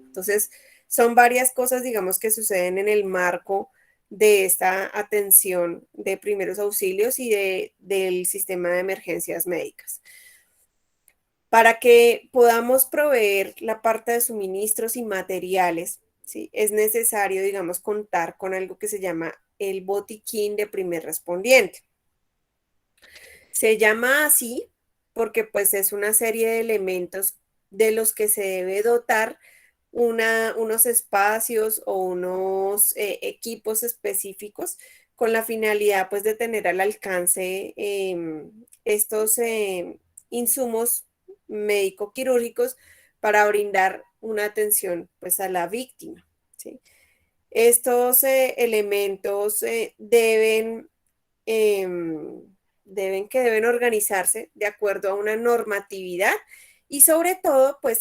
Entonces, son varias cosas, digamos, que suceden en el marco de esta atención de primeros auxilios y del sistema de emergencias médicas. Para que podamos proveer la parte de suministros y materiales, ¿sí? Es necesario, digamos, contar con algo que se llama el botiquín de primer respondiente. Se llama así porque pues es una serie de elementos de los que se debe dotar unos espacios o unos equipos específicos con la finalidad pues de tener al alcance estos insumos médico-quirúrgicos para brindar una atención pues a la víctima, ¿sí? Estos elementos deben organizarse de acuerdo a una normatividad y sobre todo pues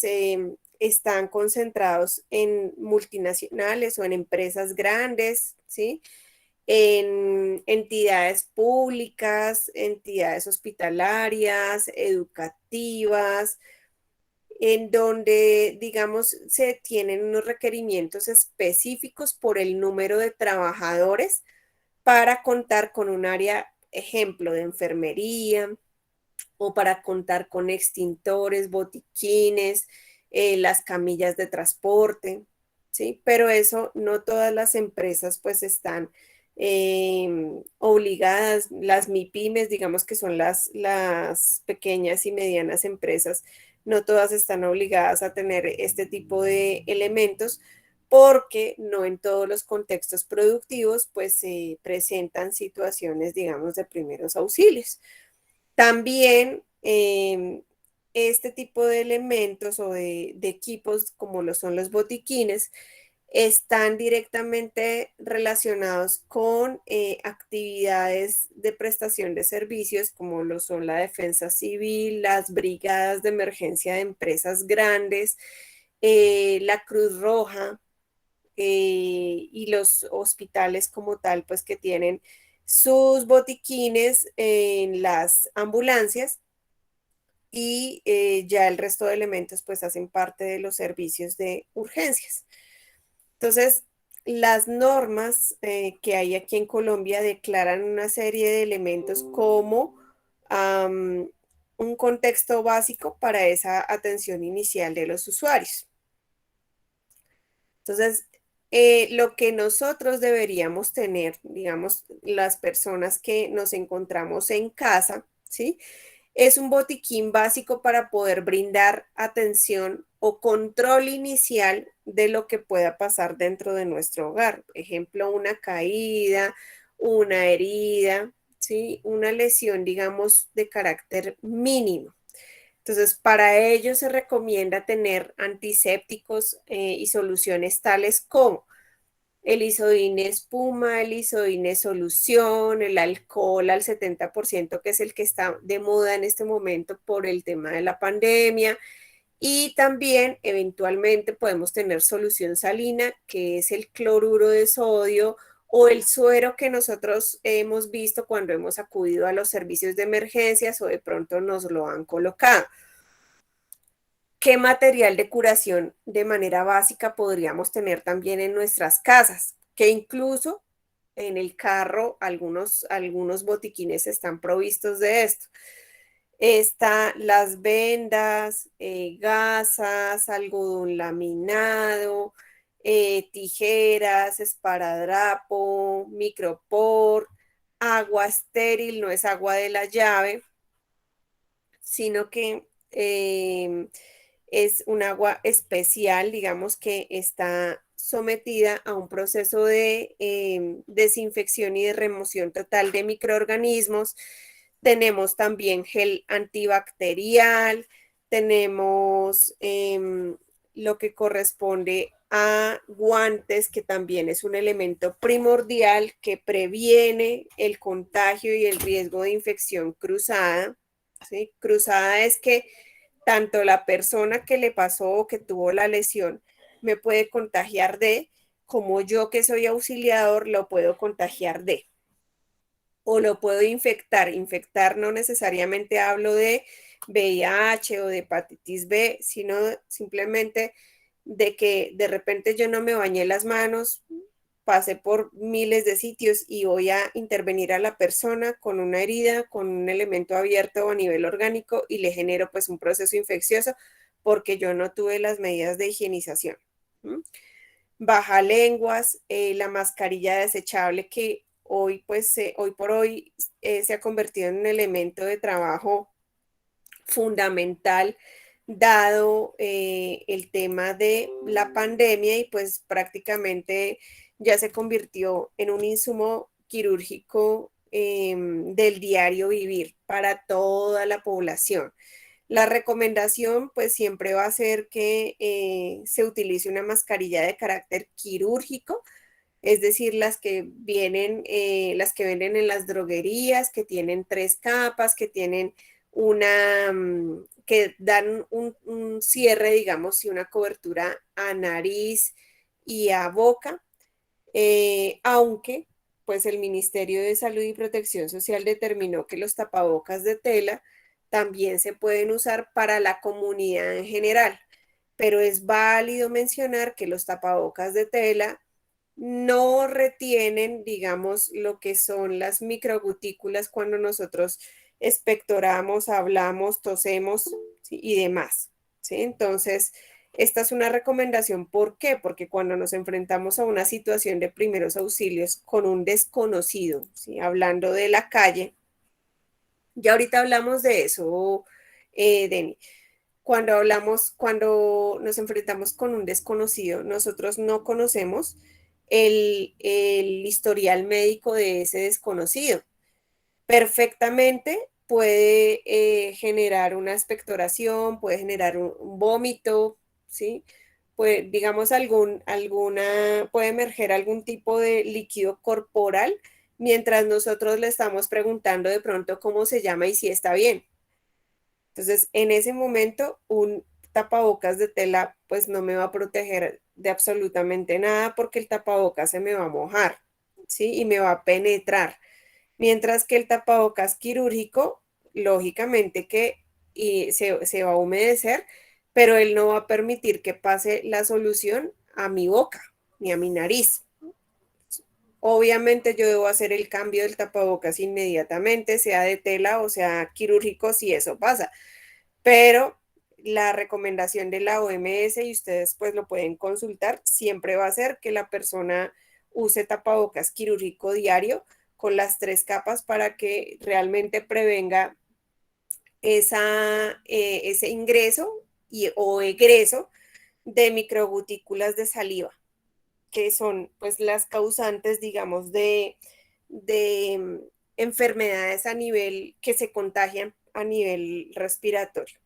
están concentrados en multinacionales o en empresas grandes, ¿sí? En entidades públicas, entidades hospitalarias, educativas, en donde, digamos, se tienen unos requerimientos específicos por el número de trabajadores para contar con un área, ejemplo, de enfermería o para contar con extintores, botiquines, las camillas de transporte, ¿sí? Pero eso no todas las empresas pues están obligadas, las MIPIMES, digamos que son las pequeñas y medianas empresas, no todas están obligadas a tener este tipo de elementos porque no en todos los contextos productivos pues se presentan situaciones, digamos, de primeros auxilios. También este tipo de elementos o de equipos como lo son los botiquines están directamente relacionados con actividades de prestación de servicios como lo son la defensa civil, las brigadas de emergencia de empresas grandes, la Cruz Roja y los hospitales como tal, pues que tienen sus botiquines en las ambulancias y ya el resto de elementos pues hacen parte de los servicios de urgencias. Entonces, las normas que hay aquí en Colombia declaran una serie de elementos como un contexto básico para esa atención inicial de los usuarios. Entonces, lo que nosotros deberíamos tener, digamos, las personas que nos encontramos en casa, ¿sí? Es un botiquín básico para poder brindar atención o control inicial de lo que pueda pasar dentro de nuestro hogar. Ejemplo, una caída, una herida, ¿sí? Una lesión, digamos, de carácter mínimo. Entonces, para ello se recomienda tener antisépticos y soluciones tales como el isodine espuma, el isodine solución, el alcohol al 70%, que es el que está de moda en este momento por el tema de la pandemia. Y también eventualmente podemos tener solución salina, que es el cloruro de sodio o el suero que nosotros hemos visto cuando hemos acudido a los servicios de emergencias o de pronto nos lo han colocado. ¿Qué material de curación de manera básica podríamos tener también en nuestras casas? Que incluso en el carro algunos botiquines están provistos de esto. Las vendas, gasas, algodón laminado, tijeras, esparadrapo, micropor, agua estéril, no es agua de la llave, sino que es un agua especial, digamos que está sometida a un proceso de desinfección y de remoción total de microorganismos. Tenemos también gel antibacterial, tenemos lo que corresponde a guantes, que también es un elemento primordial que previene el contagio y el riesgo de infección cruzada, ¿sí? Cruzada es que tanto la persona que le pasó o que tuvo la lesión me puede contagiar de, como yo que soy auxiliador lo puedo contagiar de. O lo puedo infectar. Infectar no necesariamente hablo de VIH o de hepatitis B, sino simplemente de que de repente yo no me bañé las manos, pasé por miles de sitios y voy a intervenir a la persona con una herida, con un elemento abierto a nivel orgánico y le genero pues un proceso infeccioso porque yo no tuve las medidas de higienización. Bajalenguas, la mascarilla desechable que hoy por hoy se ha convertido en un elemento de trabajo fundamental dado el tema de la pandemia y pues prácticamente ya se convirtió en un insumo quirúrgico del diario vivir para toda la población. La recomendación pues siempre va a ser que se utilice una mascarilla de carácter quirúrgico, es decir, las que vienen, las que venden en las droguerías, que tienen 3 capas, que tienen que dan un cierre, digamos, y una cobertura a nariz y a boca, aunque pues el Ministerio de Salud y Protección Social determinó que los tapabocas de tela también se pueden usar para la comunidad en general, pero es válido mencionar que los tapabocas de tela no retienen, digamos, lo que son las microgotículas cuando nosotros expectoramos, hablamos, tosemos, ¿sí? Y demás, ¿sí? Entonces, esta es una recomendación. ¿Por qué? Porque cuando nos enfrentamos a una situación de primeros auxilios con un desconocido, ¿sí? Hablando de la calle, ya ahorita hablamos de eso, Denny. Cuando nos enfrentamos con un desconocido, nosotros no conocemos el historial médico de ese desconocido. Perfectamente puede generar una expectoración, puede generar un vómito, ¿sí? Puede, digamos, puede emerger algún tipo de líquido corporal mientras nosotros le estamos preguntando de pronto cómo se llama y si está bien. Entonces, en ese momento, un tapabocas de tela pues no me va a proteger de absolutamente nada porque el tapabocas se me va a mojar, ¿sí? Y me va a penetrar. Mientras que el tapabocas quirúrgico, lógicamente que se va a humedecer, pero él no va a permitir que pase la solución a mi boca ni a mi nariz. Obviamente yo debo hacer el cambio del tapabocas inmediatamente, sea de tela o sea quirúrgico, si eso pasa. Pero la recomendación de la OMS, y ustedes pues lo pueden consultar, siempre va a ser que la persona use tapabocas quirúrgico diario con las 3 capas para que realmente prevenga ese ingreso o egreso de microgotículas de saliva, que son pues las causantes, digamos, de enfermedades que se contagian a nivel respiratorio.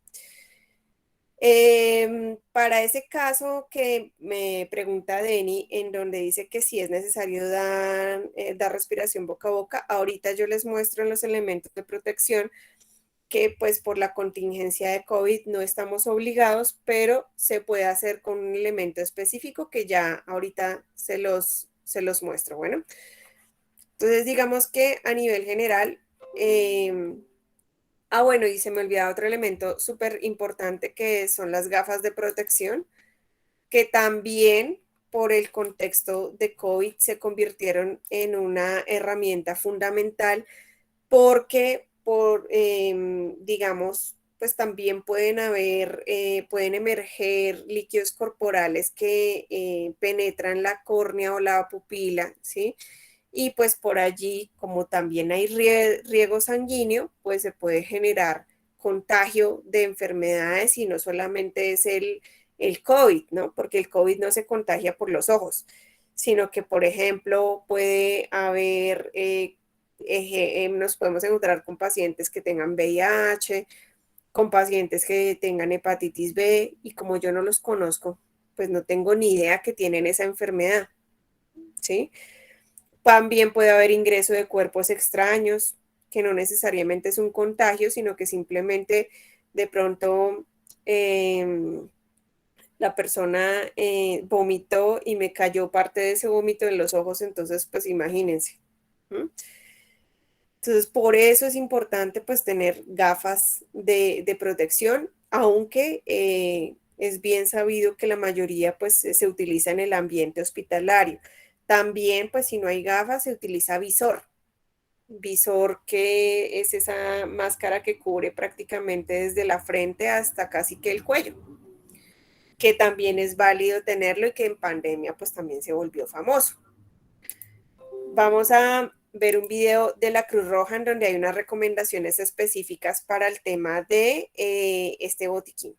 Para ese caso que me pregunta Denny, en donde dice que si es necesario dar respiración boca a boca, ahorita yo les muestro en los elementos de protección que pues por la contingencia de COVID no estamos obligados, pero se puede hacer con un elemento específico que ya ahorita se los muestro. Bueno, entonces digamos que a nivel general, bueno, y se me olvidaba otro elemento súper importante que son las gafas de protección, que también por el contexto de COVID se convirtieron en una herramienta fundamental porque digamos, pues también pueden emerger líquidos corporales que penetran la córnea o la pupila, ¿sí? Y pues por allí, como también hay riego sanguíneo, pues se puede generar contagio de enfermedades y no solamente es el COVID, ¿no? Porque el COVID no se contagia por los ojos, sino que, por ejemplo, puede haber, nos podemos encontrar con pacientes que tengan VIH, con pacientes que tengan hepatitis B, y como yo no los conozco, pues no tengo ni idea que tienen esa enfermedad, ¿sí? También puede haber ingreso de cuerpos extraños, que no necesariamente es un contagio, sino que simplemente de pronto la persona vomitó y me cayó parte de ese vómito en los ojos, entonces pues imagínense. Entonces por eso es importante pues tener gafas de protección, aunque es bien sabido que la mayoría pues se utiliza en el ambiente hospitalario. También, pues si no hay gafas, se utiliza visor. Visor que es esa máscara que cubre prácticamente desde la frente hasta casi que el cuello, que también es válido tenerlo y que en pandemia pues también se volvió famoso. Vamos a ver un video de la Cruz Roja en donde hay unas recomendaciones específicas para el tema de este botiquín.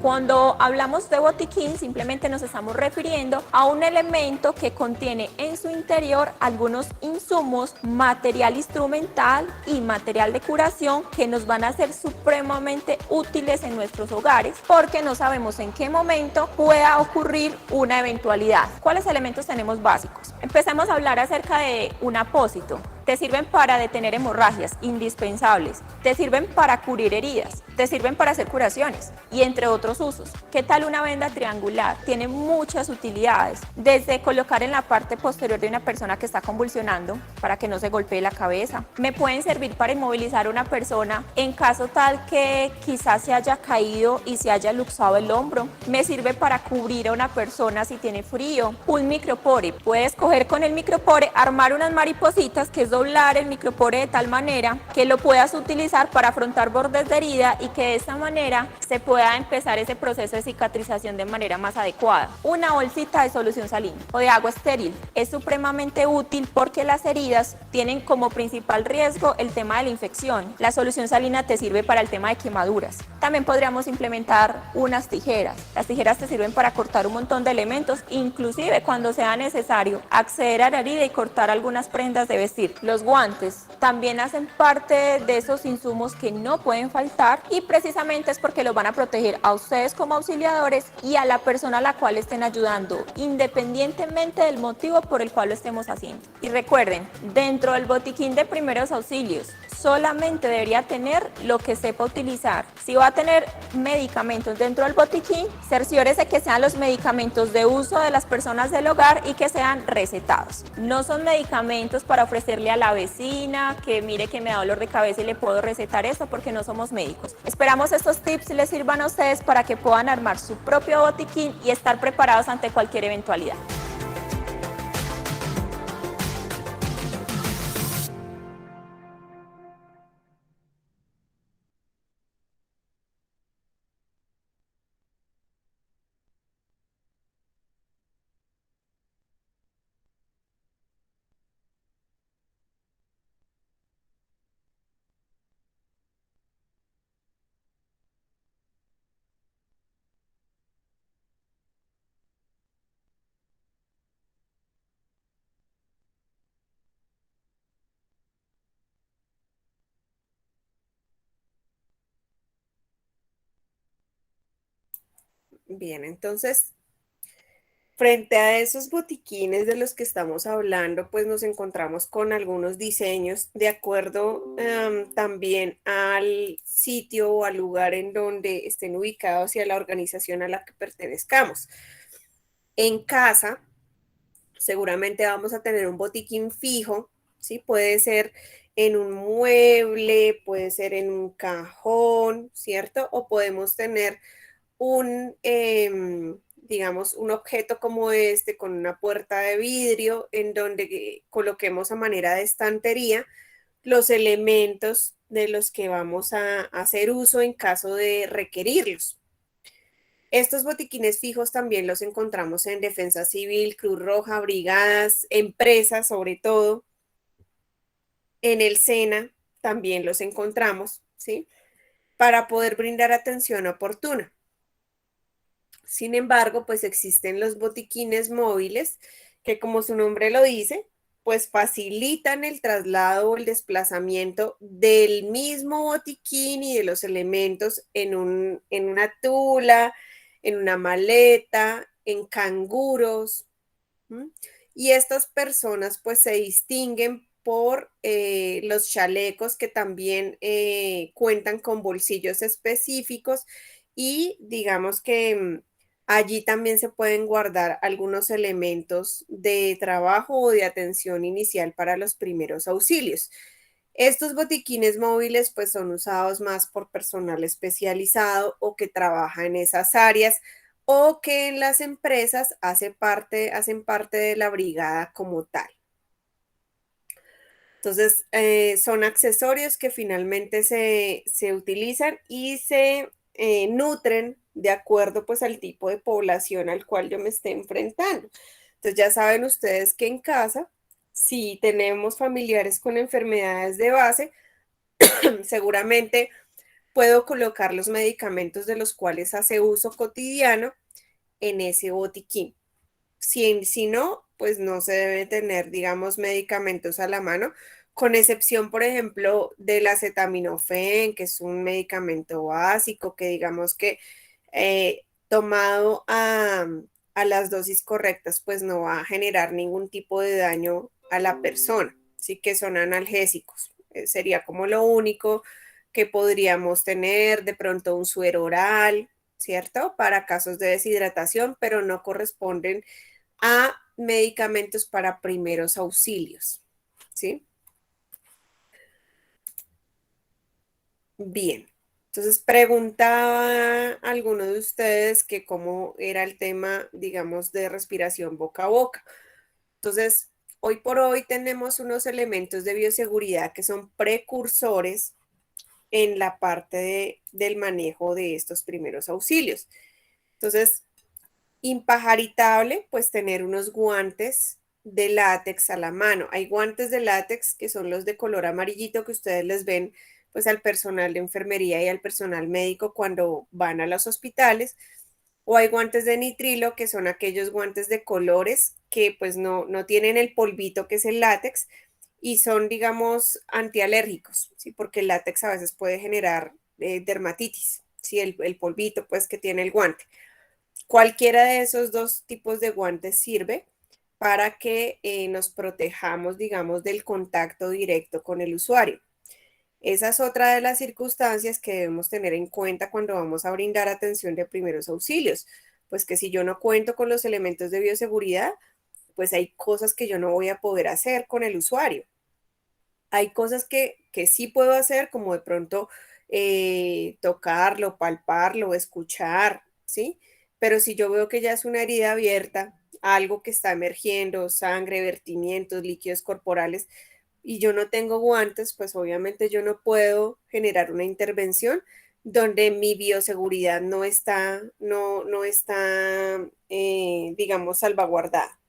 Cuando hablamos de botiquín, simplemente nos estamos refiriendo a un elemento que contiene en su interior algunos insumos, material instrumental y material de curación que nos van a ser supremamente útiles en nuestros hogares porque no sabemos en qué momento pueda ocurrir una eventualidad. ¿Cuáles elementos tenemos básicos? Empecemos a hablar acerca de un apósito. Te sirven para detener hemorragias, indispensables. Te sirven para cubrir heridas. Te sirven para hacer curaciones y entre otros usos. ¿Qué tal una venda triangular? Tiene muchas utilidades. Desde colocar en la parte posterior de una persona que está convulsionando para que no se golpee la cabeza. Me pueden servir para inmovilizar a una persona en caso tal que quizás se haya caído y se haya luxado el hombro. Me sirve para cubrir a una persona si tiene frío. Un micropore. Puedes coger con el micropore, armar unas maripositas que es doblar el micropore de tal manera que lo puedas utilizar para afrontar bordes de herida y que de esta manera se pueda empezar ese proceso de cicatrización de manera más adecuada. Una bolsita de solución salina o de agua estéril es supremamente útil porque las heridas tienen como principal riesgo el tema de la infección. La solución salina te sirve para el tema de quemaduras. También podríamos implementar unas tijeras. Las tijeras te sirven para cortar un montón de elementos, inclusive cuando sea necesario acceder a la herida y cortar algunas prendas de vestir. Los guantes también hacen parte de esos insumos que no pueden faltar y precisamente es porque los van a proteger a ustedes como auxiliadores y a la persona a la cual estén ayudando, independientemente del motivo por el cual lo estemos haciendo. Y recuerden, dentro del botiquín de primeros auxilios, solamente debería tener lo que sepa utilizar. Si va a tener medicamentos dentro del botiquín, cerciórese que sean los medicamentos de uso de las personas del hogar y que sean recetados. No son medicamentos para ofrecerle a la vecina que mire que me da dolor de cabeza y le puedo recetar esto porque no somos médicos. Esperamos estos tips les sirvan a ustedes para que puedan armar su propio botiquín y estar preparados ante cualquier eventualidad. Bien, entonces, frente a esos botiquines de los que estamos hablando, pues nos encontramos con algunos diseños de acuerdo también al sitio o al lugar en donde estén ubicados y a la organización a la que pertenezcamos. En casa, seguramente vamos a tener un botiquín fijo, ¿sí? Puede ser en un mueble, puede ser en un cajón, ¿cierto? O podemos tener digamos, un objeto como este con una puerta de vidrio en donde coloquemos a manera de estantería los elementos de los que vamos a hacer uso en caso de requerirlos. Estos botiquines fijos también los encontramos en Defensa Civil, Cruz Roja, brigadas, empresas sobre todo. En el SENA también los encontramos, ¿sí? Para poder brindar atención oportuna. Sin embargo, pues existen los botiquines móviles que, como su nombre lo dice, pues facilitan el traslado o el desplazamiento del mismo botiquín y de los elementos en una tula, en una maleta, en canguros. Y estas personas pues se distinguen por los chalecos que también cuentan con bolsillos específicos y digamos que allí también se pueden guardar algunos elementos de trabajo o de atención inicial para los primeros auxilios. Estos botiquines móviles pues son usados más por personal especializado o que trabaja en esas áreas o que en las empresas hacen parte de la brigada como tal. Entonces, son accesorios que finalmente se utilizan y se nutren de acuerdo pues al tipo de población al cual yo me esté enfrentando. Entonces ya saben ustedes que en casa, si tenemos familiares con enfermedades de base, seguramente puedo colocar los medicamentos de los cuales hace uso cotidiano en ese botiquín. Si no, pues no se debe tener, digamos, medicamentos a la mano, con excepción, por ejemplo, del acetaminofén, que es un medicamento básico que digamos que tomado a las dosis correctas, pues no va a generar ningún tipo de daño a la persona, sí que son analgésicos. Sería como lo único que podríamos tener, de pronto un suero oral, ¿cierto? Para casos de deshidratación, pero no corresponden a medicamentos para primeros auxilios, ¿sí? Bien, entonces preguntaba a alguno de ustedes que cómo era el tema, digamos, de respiración boca a boca. Entonces, hoy por hoy tenemos unos elementos de bioseguridad que son precursores en la parte del manejo de estos primeros auxilios. Entonces, impajaritable, pues tener unos guantes de látex a la mano. Hay guantes de látex que son los de color amarillito que ustedes les ven pues al personal de enfermería y al personal médico cuando van a los hospitales. O hay guantes de nitrilo que son aquellos guantes de colores que pues no tienen el polvito que es el látex y son, digamos, antialérgicos, ¿sí? Porque el látex a veces puede generar dermatitis, ¿sí? El polvito pues que tiene el guante. Cualquiera de esos dos tipos de guantes sirve para que nos protejamos, digamos, del contacto directo con el usuario. Esa es otra de las circunstancias que debemos tener en cuenta cuando vamos a brindar atención de primeros auxilios. Pues que si yo no cuento con los elementos de bioseguridad, pues hay cosas que yo no voy a poder hacer con el usuario. Hay cosas que sí puedo hacer, como de pronto tocarlo, palparlo, escuchar, ¿sí? Pero si yo veo que ya es una herida abierta, algo que está emergiendo, sangre, vertimientos, líquidos corporales, y yo no tengo guantes, pues obviamente yo no puedo generar una intervención donde mi bioseguridad no está, digamos, salvaguardada.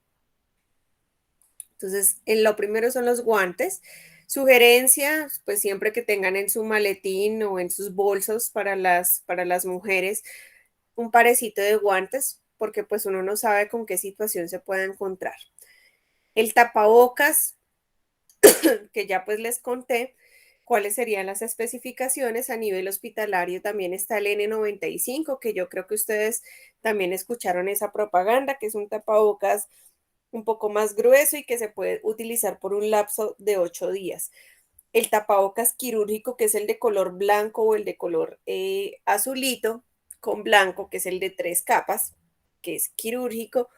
Entonces, en lo primero son los guantes. Sugerencias, pues siempre que tengan en su maletín o en sus bolsos para las mujeres, un parecito de guantes, porque pues uno no sabe con qué situación se pueda encontrar. El tapabocas, que ya pues les conté cuáles serían las especificaciones a nivel hospitalario. También está el N95, que yo creo que ustedes también escucharon esa propaganda, que es un tapabocas un poco más grueso y que se puede utilizar por un lapso de 8 días. El tapabocas quirúrgico, que es el de color blanco o el de color azulito con blanco, que es el de 3 capas, que es quirúrgico,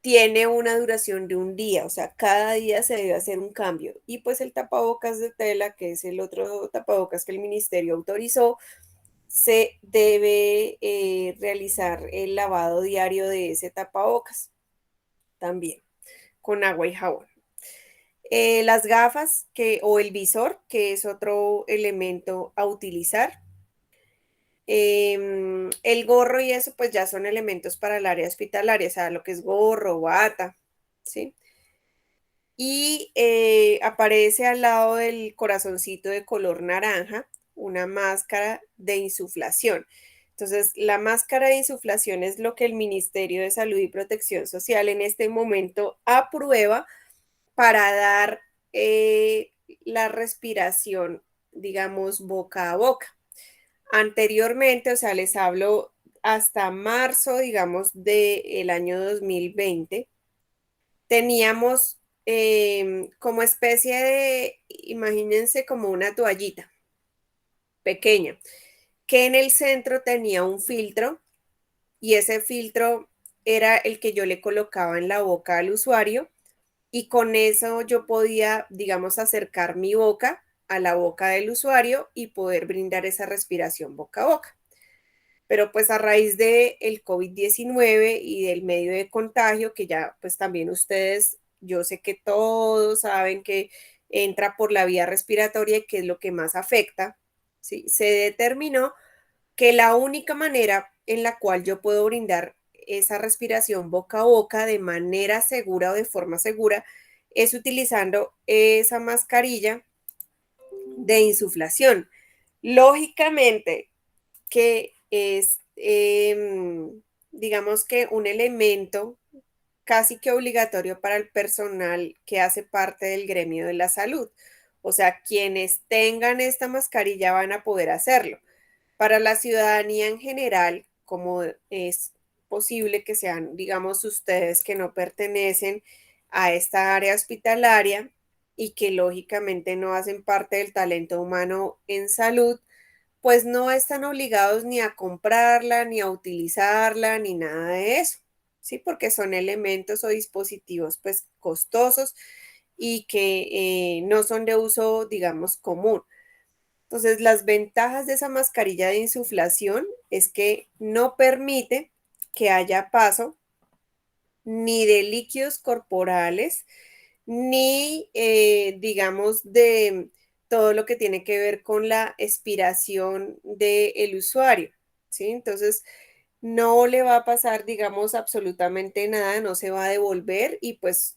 tiene una duración de un día, o sea, cada día se debe hacer un cambio. Y pues el tapabocas de tela, que es el otro tapabocas que el ministerio autorizó, se debe realizar el lavado diario de ese tapabocas también, con agua y jabón. Las gafas o el visor, que es otro elemento a utilizar. El gorro y eso pues ya son elementos para el área hospitalaria, o sea, lo que es gorro, bata, ¿sí? Y aparece al lado del corazoncito de color naranja una máscara de insuflación. Entonces, la máscara de insuflación es lo que el Ministerio de Salud y Protección Social en este momento aprueba para dar la respiración, digamos, boca a boca. Anteriormente, o sea, les hablo hasta marzo, digamos, del año 2020, teníamos como especie de, imagínense como una toallita pequeña, que en el centro tenía un filtro y ese filtro era el que yo le colocaba en la boca al usuario y con eso yo podía, digamos, acercar mi boca a la boca del usuario y poder brindar esa respiración boca a boca. Pero pues a raíz del COVID-19 y del medio de contagio, que ya pues también ustedes, yo sé que todos saben que entra por la vía respiratoria y que es lo que más afecta, ¿sí? Se determinó que la única manera en la cual yo puedo brindar esa respiración boca a boca de manera segura o de forma segura es utilizando esa mascarilla de insuflación. Lógicamente que es, digamos que un elemento casi que obligatorio para el personal que hace parte del gremio de la salud. O sea, quienes tengan esta mascarilla van a poder hacerlo. Para la ciudadanía en general, como es posible que sean, digamos, ustedes que no pertenecen a esta área hospitalaria y que lógicamente no hacen parte del talento humano en salud, pues no están obligados ni a comprarla, ni a utilizarla, ni nada de eso, ¿sí? Porque son elementos o dispositivos pues costosos y que no son de uso, digamos, común. Entonces, las ventajas de esa mascarilla de insuflación es que no permite que haya paso ni de líquidos corporales, ni, digamos, de todo lo que tiene que ver con la expiración del usuario, ¿sí? Entonces, no le va a pasar, digamos, absolutamente nada, no se va a devolver y pues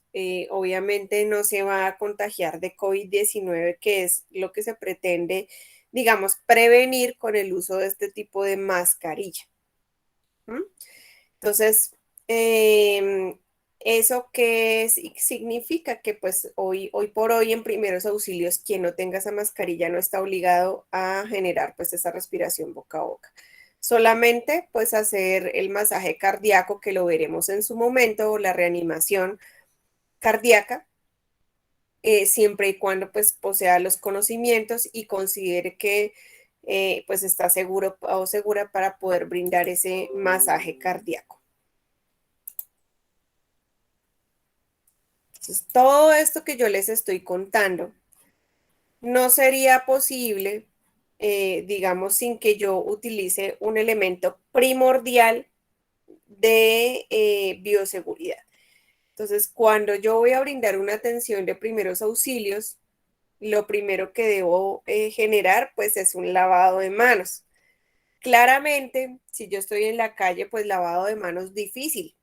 obviamente no se va a contagiar de COVID-19, que es lo que se pretende, digamos, prevenir con el uso de este tipo de mascarilla. ¿Mm? Entonces, ¿eso qué significa? Que pues hoy por hoy en primeros auxilios, quien no tenga esa mascarilla no está obligado a generar pues esa respiración boca a boca. Solamente pues hacer el masaje cardíaco, que lo veremos en su momento, o la reanimación cardíaca, siempre y cuando pues posea los conocimientos y considere que pues está seguro o segura para poder brindar ese masaje cardíaco. Entonces, todo esto que yo les estoy contando no sería posible, digamos, sin que yo utilice un elemento primordial de bioseguridad. Entonces, cuando yo voy a brindar una atención de primeros auxilios, lo primero que debo generar, pues, es un lavado de manos. Claramente, si yo estoy en la calle, pues lavado de manos difícil.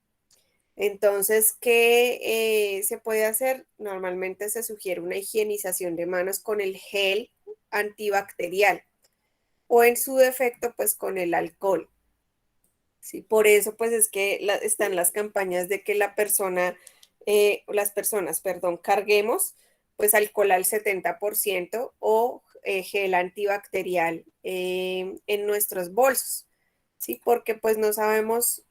Entonces, ¿qué se puede hacer? Normalmente se sugiere una higienización de manos con el gel antibacterial o en su defecto, pues con el alcohol. Sí, por eso, pues es que están las campañas de que las personas, perdón, carguemos pues alcohol al 70% o gel antibacterial en nuestros bolsos. ¿Sí? Porque pues no sabemos,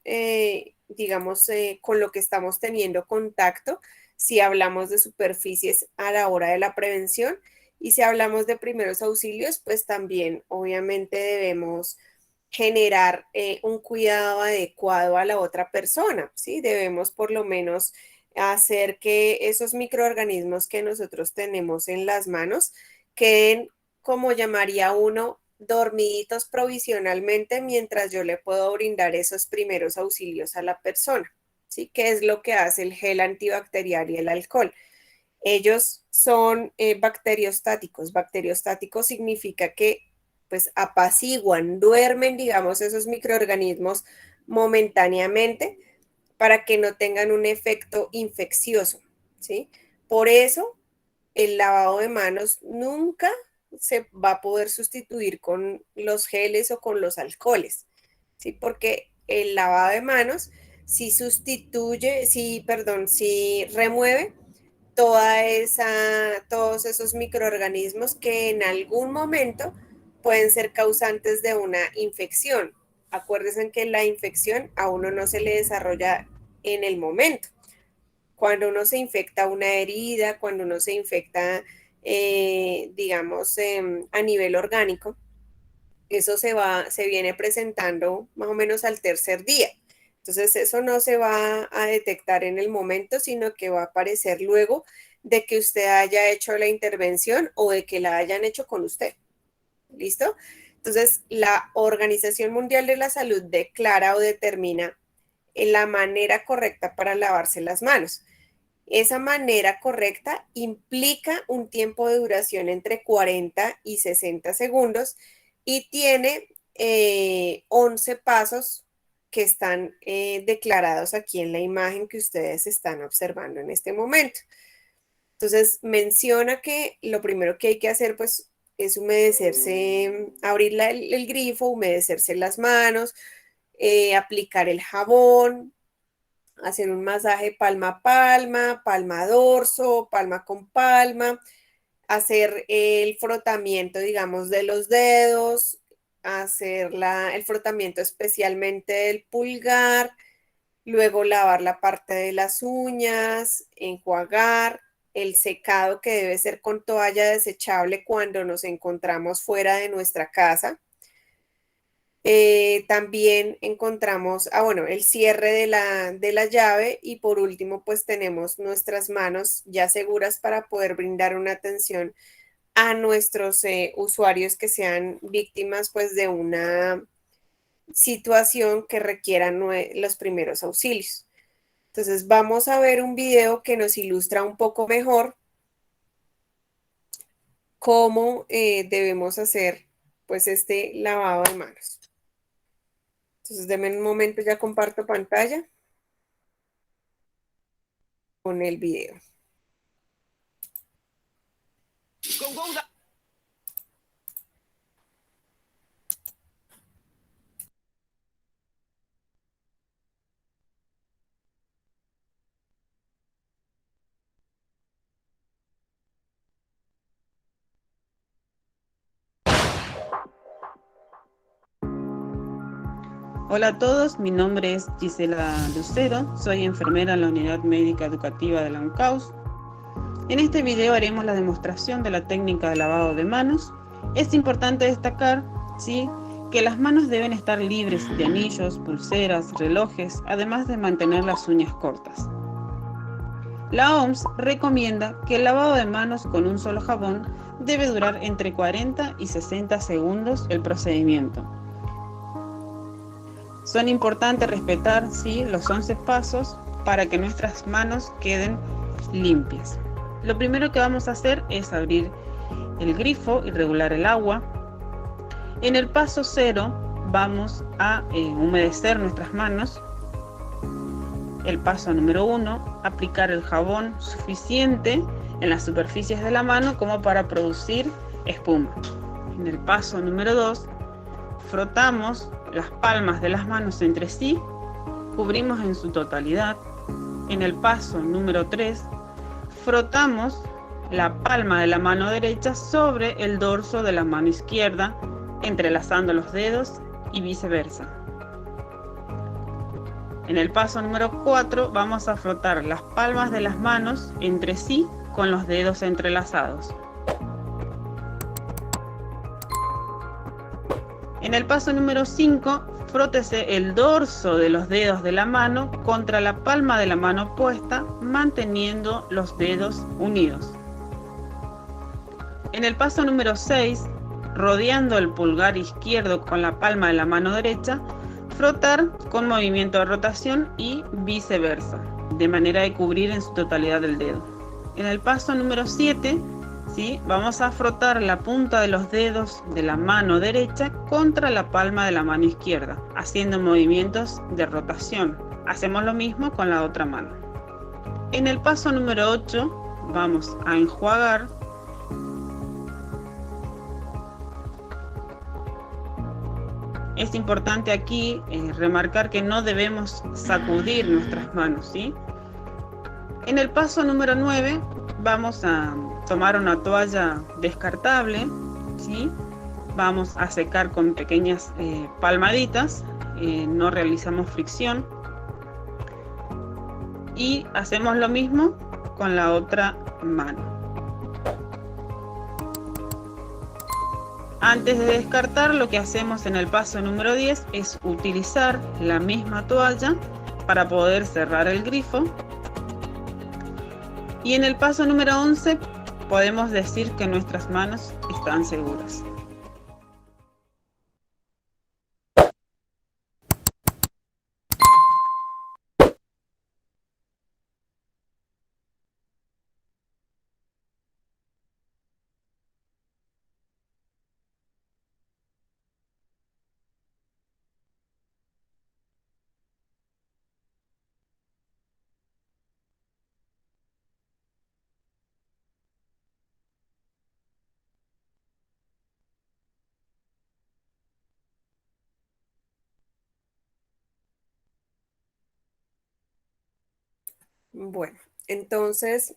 digamos, con lo que estamos teniendo contacto, si hablamos de superficies a la hora de la prevención y si hablamos de primeros auxilios, pues también obviamente debemos generar un cuidado adecuado a la otra persona, ¿sí? Debemos por lo menos hacer que esos microorganismos que nosotros tenemos en las manos queden, como llamaría uno, dormiditos provisionalmente mientras yo le puedo brindar esos primeros auxilios a la persona, ¿sí? ¿Qué es lo que hace el gel antibacterial y el alcohol? Ellos son bacteriostáticos. Bacteriostáticos significa que pues apaciguan, duermen, digamos, esos microorganismos momentáneamente para que no tengan un efecto infeccioso, ¿sí? Por eso el lavado de manos nunca se va a poder sustituir con los geles o con los alcoholes, ¿sí? Porque el lavado de manos sí remueve todos esos microorganismos que en algún momento pueden ser causantes de una infección. Acuérdense que la infección a uno no se le desarrolla en el momento. Cuando uno se infecta una herida, cuando uno se infecta, digamos, a nivel orgánico, eso se viene presentando más o menos al tercer día. Entonces, eso no se va a detectar en el momento, sino que va a aparecer luego de que usted haya hecho la intervención o de que la hayan hecho con usted. ¿Listo? Entonces, la Organización Mundial de la Salud declara o determina la manera correcta para lavarse las manos. Esa manera correcta implica un tiempo de duración entre 40 y 60 segundos y tiene 11 pasos que están declarados aquí en la imagen que ustedes están observando en este momento. Entonces, menciona que lo primero que hay que hacer, pues, es humedecerse, abrir el grifo, humedecerse las manos, aplicar el jabón, hacer un masaje palma a palma, palma a dorso, palma con palma, hacer el frotamiento, digamos, de los dedos, hacer el frotamiento especialmente del pulgar, luego lavar la parte de las uñas, enjuagar, el secado que debe ser con toalla desechable cuando nos encontramos fuera de nuestra casa. También encontramos, bueno, el cierre de la llave y por último, pues tenemos nuestras manos ya seguras para poder brindar una atención a nuestros usuarios que sean víctimas, pues, de una situación que requieran los primeros auxilios. Entonces, vamos a ver un video que nos ilustra un poco mejor cómo debemos hacer, pues, este lavado de manos. Entonces, denme un momento, ya comparto pantalla con el video. Hola a todos, mi nombre es Gisela Lucero, soy enfermera en la Unidad Médica Educativa de la UNCAUS. En este video haremos la demostración de la técnica de lavado de manos. Es importante destacar, ¿sí?, que las manos deben estar libres de anillos, pulseras, relojes, además de mantener las uñas cortas. La OMS recomienda que el lavado de manos con un solo jabón debe durar entre 40 y 60 segundos el procedimiento. Son importantes respetar, ¿sí?, los 11 pasos para que nuestras manos queden limpias. Lo primero que vamos a hacer es abrir el grifo y regular el agua. En el paso 0 vamos a humedecer nuestras manos. El paso número 1, aplicar el jabón suficiente en las superficies de la mano como para producir espuma. En el paso número 2, frotamos las palmas de las manos entre sí, cubrimos en su totalidad. En el paso número 3, frotamos la palma de la mano derecha sobre el dorso de la mano izquierda, entrelazando los dedos y viceversa. En el paso número 4 vamos a frotar las palmas de las manos entre sí con los dedos entrelazados. En el paso número 5, frótese el dorso de los dedos de la mano contra la palma de la mano opuesta, manteniendo los dedos unidos. En el paso número 6, rodeando el pulgar izquierdo con la palma de la mano derecha, frotar con movimiento de rotación y viceversa, de manera de cubrir en su totalidad el dedo. En el paso número 7, ¿sí?, vamos a frotar la punta de los dedos de la mano derecha contra la palma de la mano izquierda, haciendo movimientos de rotación. Hacemos lo mismo con la otra mano. En el paso número 8 vamos a enjuagar. Es importante aquí remarcar que no debemos sacudir nuestras manos, ¿sí? En el paso número 9 vamos a tomar una toalla descartable, ¿sí? Vamos a secar con pequeñas palmaditas, no realizamos fricción. Y hacemos lo mismo con la otra mano. Antes de descartar, lo que hacemos en el paso número 10 es utilizar la misma toalla para poder cerrar el grifo. Y en el paso número 11 podemos decir que nuestras manos están seguras. Bueno, entonces,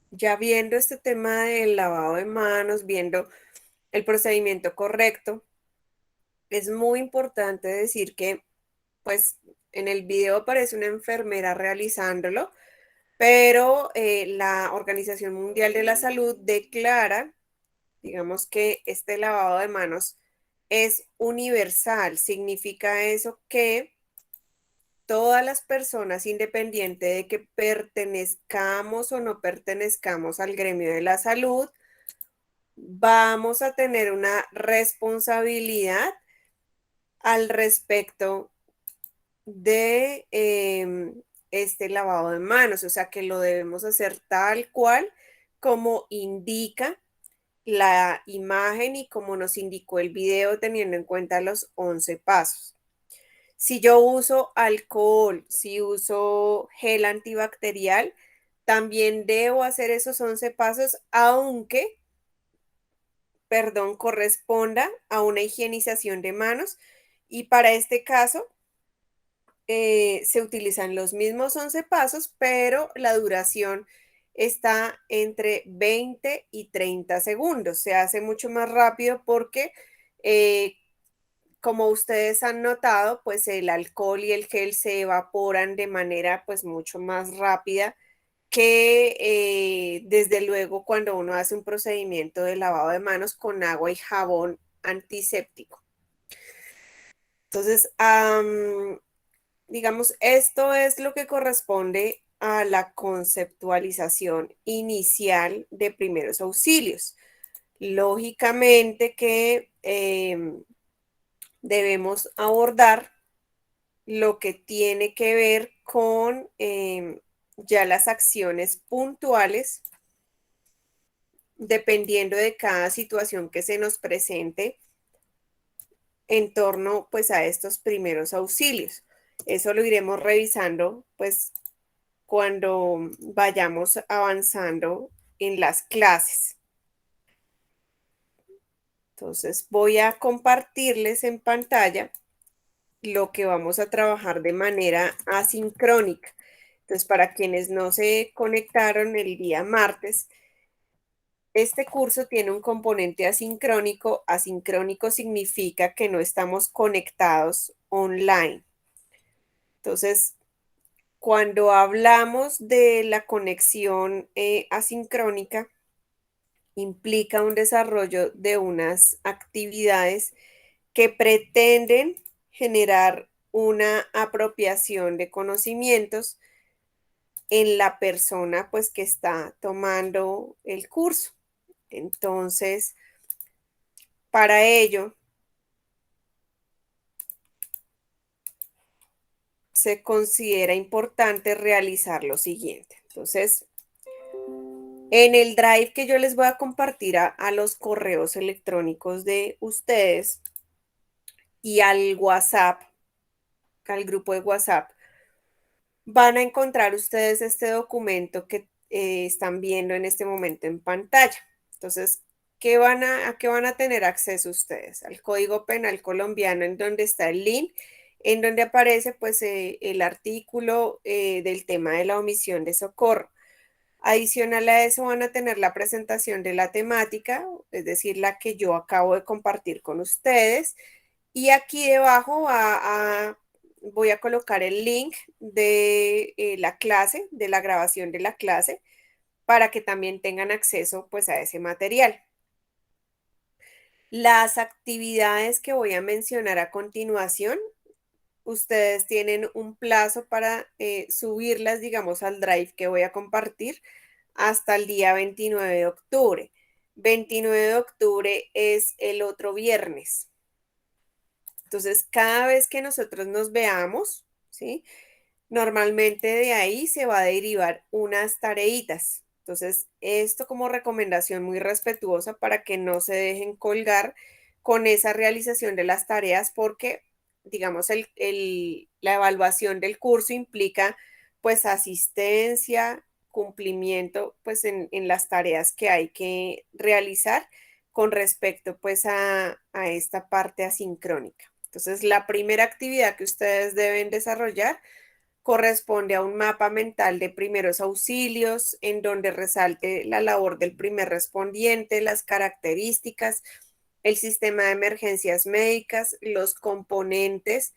ya viendo este tema del lavado de manos, viendo el procedimiento correcto, es muy importante decir que, pues, en el video aparece una enfermera realizándolo, pero la Organización Mundial de la Salud declara, digamos, que este lavado de manos es universal. Significa eso que todas las personas, independiente de que pertenezcamos o no pertenezcamos al gremio de la salud, vamos a tener una responsabilidad al respecto de este lavado de manos, o sea que lo debemos hacer tal cual como indica la imagen y como nos indicó el video, teniendo en cuenta los 11 pasos. Si yo uso alcohol, si uso gel antibacterial, también debo hacer esos 11 pasos, aunque, perdón, corresponda a una higienización de manos. Y para este caso, se utilizan los mismos 11 pasos, pero la duración está entre 20 y 30 segundos. Se hace mucho más rápido porque, como ustedes han notado, pues el alcohol y el gel se evaporan de manera pues mucho más rápida que desde luego cuando uno hace un procedimiento de lavado de manos con agua y jabón antiséptico. Entonces, digamos, esto es lo que corresponde a la conceptualización inicial de primeros auxilios. Lógicamente que debemos abordar lo que tiene que ver con ya las acciones puntuales, dependiendo de cada situación que se nos presente en torno pues a estos primeros auxilios. Eso lo iremos revisando pues cuando vayamos avanzando en las clases. Entonces voy a compartirles en pantalla lo que vamos a trabajar de manera asincrónica. Entonces, para quienes no se conectaron el día martes, este curso tiene un componente asincrónico. Asincrónico significa que no estamos conectados online. Entonces, cuando hablamos de la conexión asincrónica, implica un desarrollo de unas actividades que pretenden generar una apropiación de conocimientos en la persona pues que está tomando el curso. Entonces, para ello, se considera importante realizar lo siguiente. Entonces, en el Drive que yo les voy a compartir a los correos electrónicos de ustedes y al WhatsApp, al grupo de WhatsApp, van a encontrar ustedes este documento que están viendo en este momento en pantalla. Entonces, ¿a qué van a tener acceso ustedes? Al Código Penal colombiano, en donde está el link, en donde aparece pues el artículo del tema de la omisión de socorro. Adicional a eso van a tener la presentación de la temática, es decir, la que yo acabo de compartir con ustedes. Y aquí debajo voy a colocar el link de la clase, de la grabación de la clase, para que también tengan acceso pues a ese material. Las actividades que voy a mencionar a continuación, ustedes tienen un plazo para subirlas, digamos, al Drive que voy a compartir hasta el día 29 de octubre. 29 de octubre es el otro viernes. Entonces, cada vez que nosotros nos veamos, ¿sí? Normalmente de ahí se va a derivar unas tareitas. Entonces, esto como recomendación muy respetuosa para que no se dejen colgar con esa realización de las tareas porque, digamos, la evaluación del curso implica pues asistencia, cumplimiento pues en las tareas que hay que realizar con respecto pues a esta parte asincrónica. Entonces, la primera actividad que ustedes deben desarrollar corresponde a un mapa mental de primeros auxilios, en donde resalte la labor del primer respondiente, las características, el sistema de emergencias médicas, los componentes,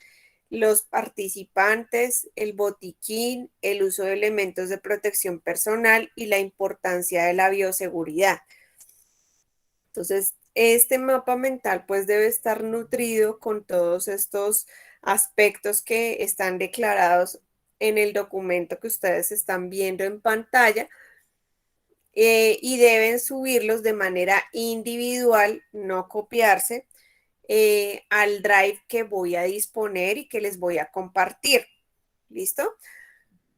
los participantes, el botiquín, el uso de elementos de protección personal y la importancia de la bioseguridad. Entonces, este mapa mental pues debe estar nutrido con todos estos aspectos que están declarados en el documento que ustedes están viendo en pantalla, y deben subirlos de manera individual, no copiarse, al Drive que voy a disponer y que les voy a compartir. ¿Listo?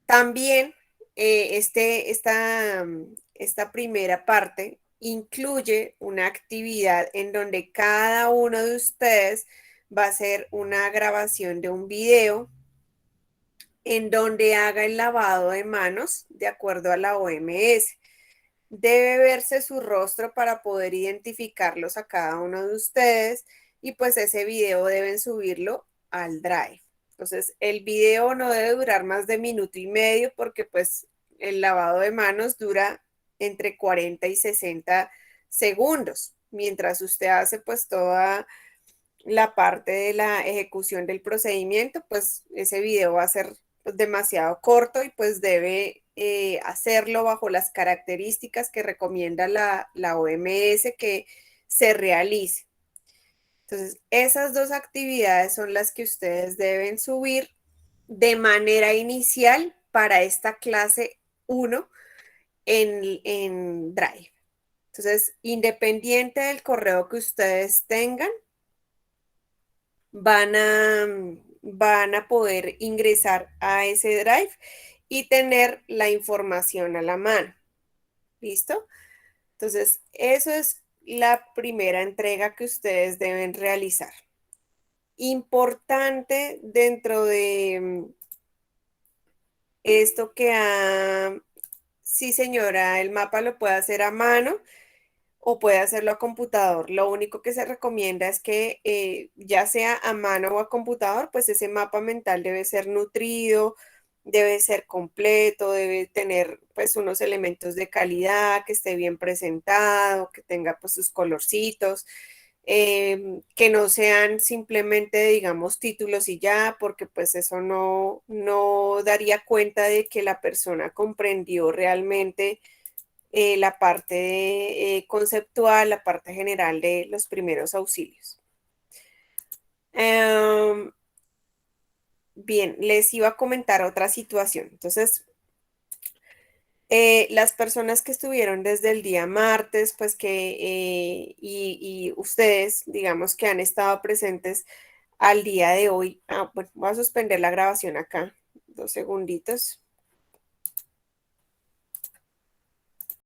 También esta primera parte incluye una actividad en donde cada uno de ustedes va a hacer una grabación de un video en donde haga el lavado de manos de acuerdo a la OMS. Debe verse su rostro para poder identificarlos a cada uno de ustedes y pues ese video deben subirlo al Drive. Entonces el video no debe durar más de 1,5 minutos porque pues el lavado de manos dura entre 40 y 60 segundos. Mientras usted hace pues toda la parte de la ejecución del procedimiento, pues ese video va a ser demasiado corto y pues debe hacerlo bajo las características que recomienda la OMS que se realice. Entonces, esas dos actividades son las que ustedes deben subir de manera inicial para esta clase 1 en Drive. Entonces, independiente del correo que ustedes tengan, van a poder ingresar a ese Drive y tener la información a la mano. ¿Listo? Entonces, eso es la primera entrega que ustedes deben realizar. Importante dentro de esto que sí señora, el mapa lo puede hacer a mano o puede hacerlo a computador. Lo único que se recomienda es que ya sea a mano o a computador, pues ese mapa mental debe ser nutrido, debe ser completo, debe tener pues unos elementos de calidad, que esté bien presentado, que tenga pues sus colorcitos, que no sean simplemente digamos títulos y ya, porque pues eso no daría cuenta de que la persona comprendió realmente la parte conceptual, la parte general de los primeros auxilios. Bien, les iba a comentar otra situación. Entonces, las personas que estuvieron desde el día martes, pues y ustedes, digamos que han estado presentes al día de hoy. Bueno, voy a suspender la grabación acá, 2 segunditos.